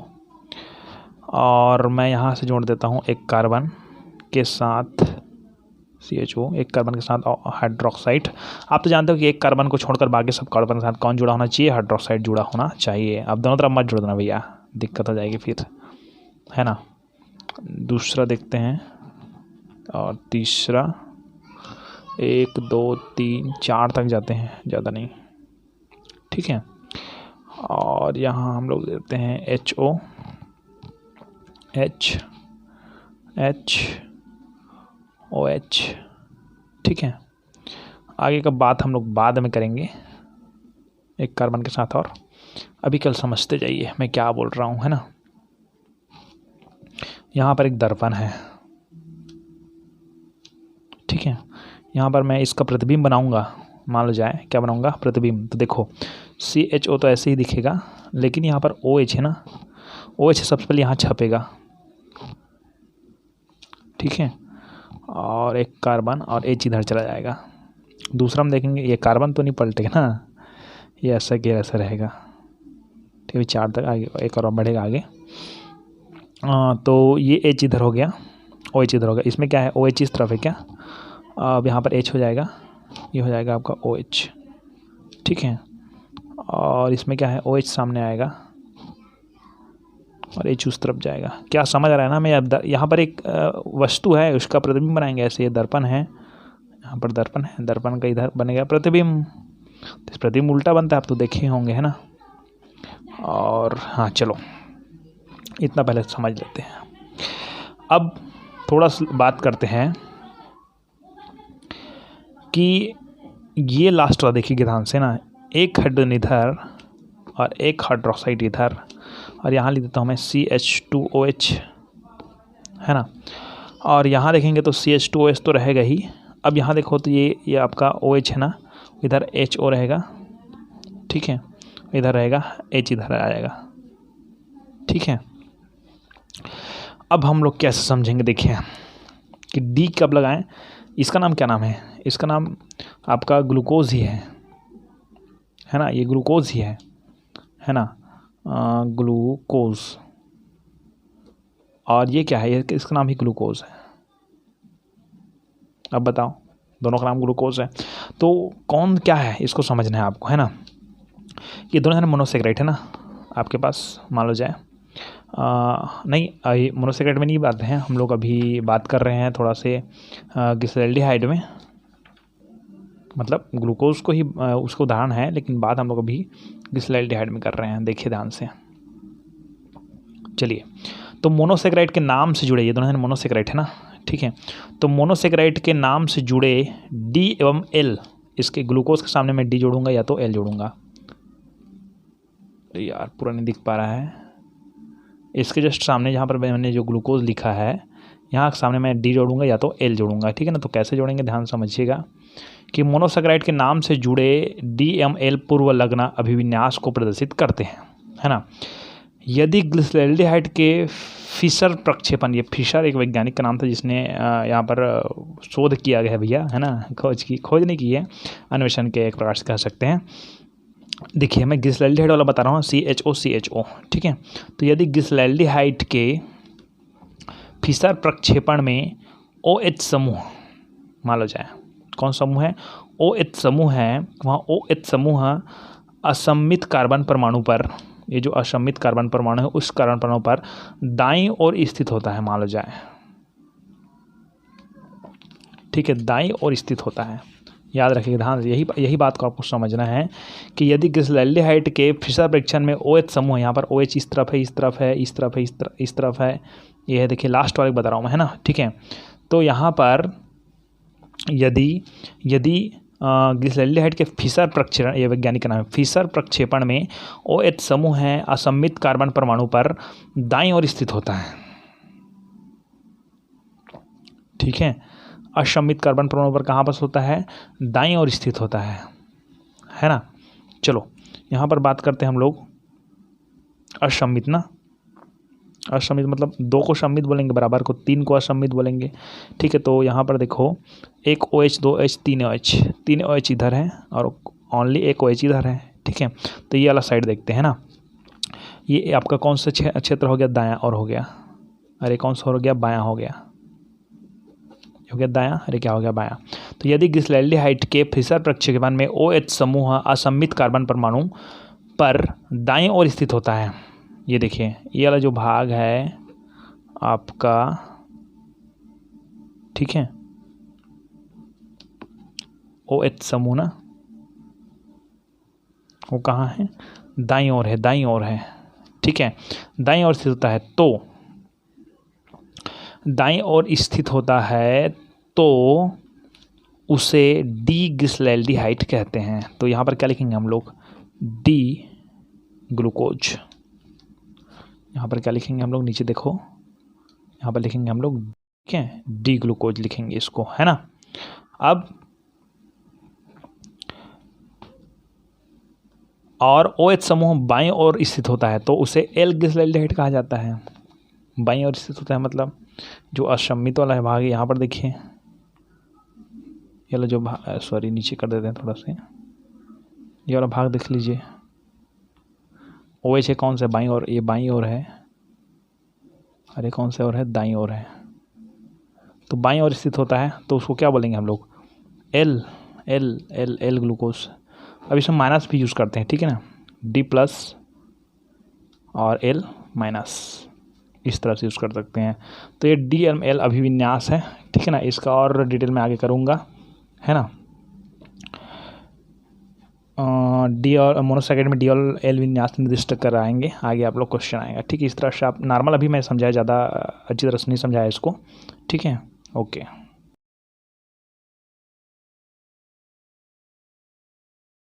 और मैं यहाँ से जोड़ देता हूँ एक कार्बन के साथ, CHO एक कार्बन के साथ हाइड्रोक्साइड। आप तो जानते हो कि एक कार्बन को छोड़कर बाकी सब कार्बन के साथ कौन जुड़ा होना चाहिए, हाइड्रोक्साइड जुड़ा होना चाहिए। अब दोनों तरफ मत जोड़ देना भैया, दिक्कत हो जाएगी फिर, है ना। दूसरा देखते हैं, और तीसरा 1 2 3 4 तक जाते हैं, ज़्यादा नहीं, ठीक है। और यहाँ हम लोग देते हैं HO, OH, ठीक है। आगे का बात हम लोग बाद में करेंगे एक कार्बन के साथ, और अभी कल समझते जाइए मैं क्या बोल रहा हूँ, है ना। यहाँ पर एक दर्पण है, ठीक है। यहाँ पर मैं इसका प्रतिबिंब बनाऊंगा, मान लो जाए क्या बनाऊंगा, प्रतिबिंब। तो देखो CHO तो ऐसे ही दिखेगा, लेकिन यहाँ पर OH है ना, OH सबसे पहले यहाँ छपेगा, ठीक है। और एक कार्बन और H इधर चला जाएगा। दूसरा हम देखेंगे, ये कार्बन तो नहीं पलटेगा ना, ये ऐसा के ऐसा रहेगा, ठीक है। 4 तक आगे एक और बढ़ेगा आगे। तो ये H इधर हो गया, OH इधर हो गया। इसमें क्या है, OH इस तरफ है क्या, अब यहाँ पर H हो जाएगा, ये हो जाएगा आपका OH, ठीक है। और इसमें क्या है, OH सामने आएगा और H उस तरफ जाएगा। क्या समझ आ रहा है ना। मैं यहाँ पर एक वस्तु है, उसका प्रतिबिंब बनाएंगे ऐसे। ये दर्पण है, यहाँ पर दर्पण है, दर्पण का इधर बनेगा प्रतिबिंब। तो प्रतिबिंब उल्टा बनता है, आप तो देखे होंगे, है ना। और हाँ चलो, इतना पहले समझ लेते हैं। अब थोड़ा सा बात करते हैं कि ये लास्ट वाला देखिए ध्यान से ना, एक हाइड्रोजन इधर और एक हाइड्रोक्साइड इधर, और यहाँ लिख देता हूँ मैं CH2OH, है ना। और यहाँ देखेंगे तो CH2OH तो रहेगा ही। अब यहाँ देखो तो ये आपका OH है ना, इधर HO रहेगा, ठीक है। इधर रहेगा H, इधर आ जाएगा, ठीक है। अब हम लोग कैसे समझेंगे, देखिए कि D कब लगाएं। इसका नाम क्या नाम है, इसका नाम आपका ग्लूकोज ही है ना। ये ग्लूकोज ही है ना, ग्लूकोज। और ये क्या है, ये इसका नाम ही ग्लूकोज है। अब बताओ, दोनों का नाम ग्लूकोज है, तो कौन क्या है इसको समझना है आपको, है ना। ये दोनों है मोनोसेकेराइड, है ना आपके पास, मान लो जाए। नहीं, मोनोसेकेराइड में नहीं बात है, हम लोग अभी बात कर रहे हैं थोड़ा से ग्लिसरॉल्डिहाइड में, मतलब ग्लूकोज को ही उसको उदाहरण है, लेकिन बात हम लोग अभी ग्लिसरॉल्डिहाइड में कर रहे हैं। देखिए ध्यान से, चलिए। तो मोनोसेकेराइड के नाम से जुड़े, ये दोनों है मोनोसेकेराइड, है ना, ठीक है। तो मोनोसेकेराइड के नाम से जुड़े D एवं L, इसके ग्लूकोज के सामने मैं D जोड़ूंगा या तो L जोड़ूंगा। तो यार पूरा नहीं दिख पा रहा है, इसके जस्ट सामने जहाँ पर मैंने जो ग्लूकोज लिखा है, यहाँ सामने मैं D जोड़ूंगा या तो L जोड़ूंगा, ठीक है ना। तो कैसे जोड़ेंगे, ध्यान समझिएगा कि मोनोसेकेराइड के नाम से जुड़े DML पूर्व लग्न अभिविन्यास को प्रदर्शित करते हैं, है ना। यदि ग्लिसरॉल्डिहाइड के फिशर प्रक्षेपण, ये फिशर एक वैज्ञानिक का नाम था जिसने यहाँ पर शोध किया गया है भैया, है ना। खोज नहीं की है, अन्वेषण के एक प्रकार से कह सकते हैं। देखिए मैं ग्लिसरॉल्डिहाइड वाला बता रहा हूँ, CHO, ठीक है। तो यदि ग्लिसरॉल्डिहाइड के फिशर प्रक्षेपण में OH समूह, मान लो जाए कौन समूह है, OH समूह है, वहाँ OH समूह असम्मित कार्बन परमाणु पर, ये जो असम्मित कार्बन परमाणु है उस कार्बन परमाणु पर दाईं ओर स्थित होता है, मान लो जाए, ठीक है, दाईं ओर स्थित होता है। याद रखिएगा ध्यान से, यही बात को आपको समझना है कि यदि ग्लिसरॉल्डिहाइड के फिशर परीक्षण में OH समूह, यहाँ पर OH इस तरफ है, इस तरफ है, इस तरफ है, इस तरफ है, ये है, देखिए लास्ट वाले बता रहा हूँ मैं, है ना, ठीक है। तो यहाँ पर यदि ग्लिसरॉल्डिहाइड के फिशर प्रक्षेपण, ये वैज्ञानिक का नाम है, फिशर प्रक्षेपण में OH समूह है असम्मित कार्बन परमाणु पर दाईं ओर स्थित होता है, ठीक है। असम्मित कार्बन परमाणु पर कहाँ पर होता है, दाईं ओर स्थित होता है ना। चलो यहाँ पर बात करते हैं हम लोग असम्मित ना, असम्मित मतलब 2 को सम्मित बोलेंगे बराबर को, 3 को असम्मित बोलेंगे। ठीक है, तो यहाँ पर देखो एक OH 2 H 3 OH, 3 OH इधर है और ओनली एक OH इधर है। ठीक है, तो ये वाला साइड देखते हैं ना, ये आपका कौन सा क्षेत्र हो गया, दायां और हो गया, अरे कौन सा हो गया, बायां हो गया, हो गया दायां, अरे क्या हो गया, बायां। तो यदि ग्लिसरॉल्डिहाइड के फिशर प्रक्षेपण में OH समूह असम्मित कार्बन परमाणु पर दाईं ओर स्थित होता है, ये देखिए ये वाला जो भाग है आपका, ठीक है, OH समूह ना, वो कहाँ है, दाईं ओर है, दाईं ओर है। ठीक है, दाईं ओर स्थित होता है, तो दाईं ओर स्थित होता है तो उसे डी ग्लिसरॉल्डिहाइड कहते हैं। तो यहाँ पर क्या लिखेंगे हम लोग, डी ग्लूकोज। यहाँ पर क्या लिखेंगे हम लोग, नीचे देखो, यहाँ पर लिखेंगे हम लोग, ठीक है, डी ग्लूकोज लिखेंगे इसको, है ना। अब और OH समूह बाईं ओर स्थित होता है तो उसे एल ग्लिसरॉल्डिहाइड कहा जाता है। बाईं ओर स्थित होता है मतलब जो असम्मित वाला है भाग, यहाँ पर देखिए ये वाला जो भाग, सॉरी नीचे कर देते हैं थोड़ा सा, ये वाला भाग देख लीजिए, OH है कौन सा, बाईं ओर, ये बाईं ओर है, अरे कौन सा ओर है, दाईं ओर है, तो बाईं ओर स्थित होता है तो उसको क्या बोलेंगे हम लोग, L L L L glucose. अब इसमें माइनस भी यूज़ करते हैं, ठीक है ना, डी प्लस और एल माइनस, इस तरह से यूज़ कर सकते हैं। तो ये DML अभिविन्यास है, ठीक है ना, इसका और डिटेल में आगे करूँगा, है ना। डी और मोनोसैकेराइड में डी और एल विन्यास निर्दिष्ट कराएंगे, आगे आप लोग क्वेश्चन आएगा। ठीक है, इस तरह से आप नॉर्मल, अभी मैं समझाया, ज़्यादा अच्छी तरह से नहीं समझाया इसको। ठीक है, ओके।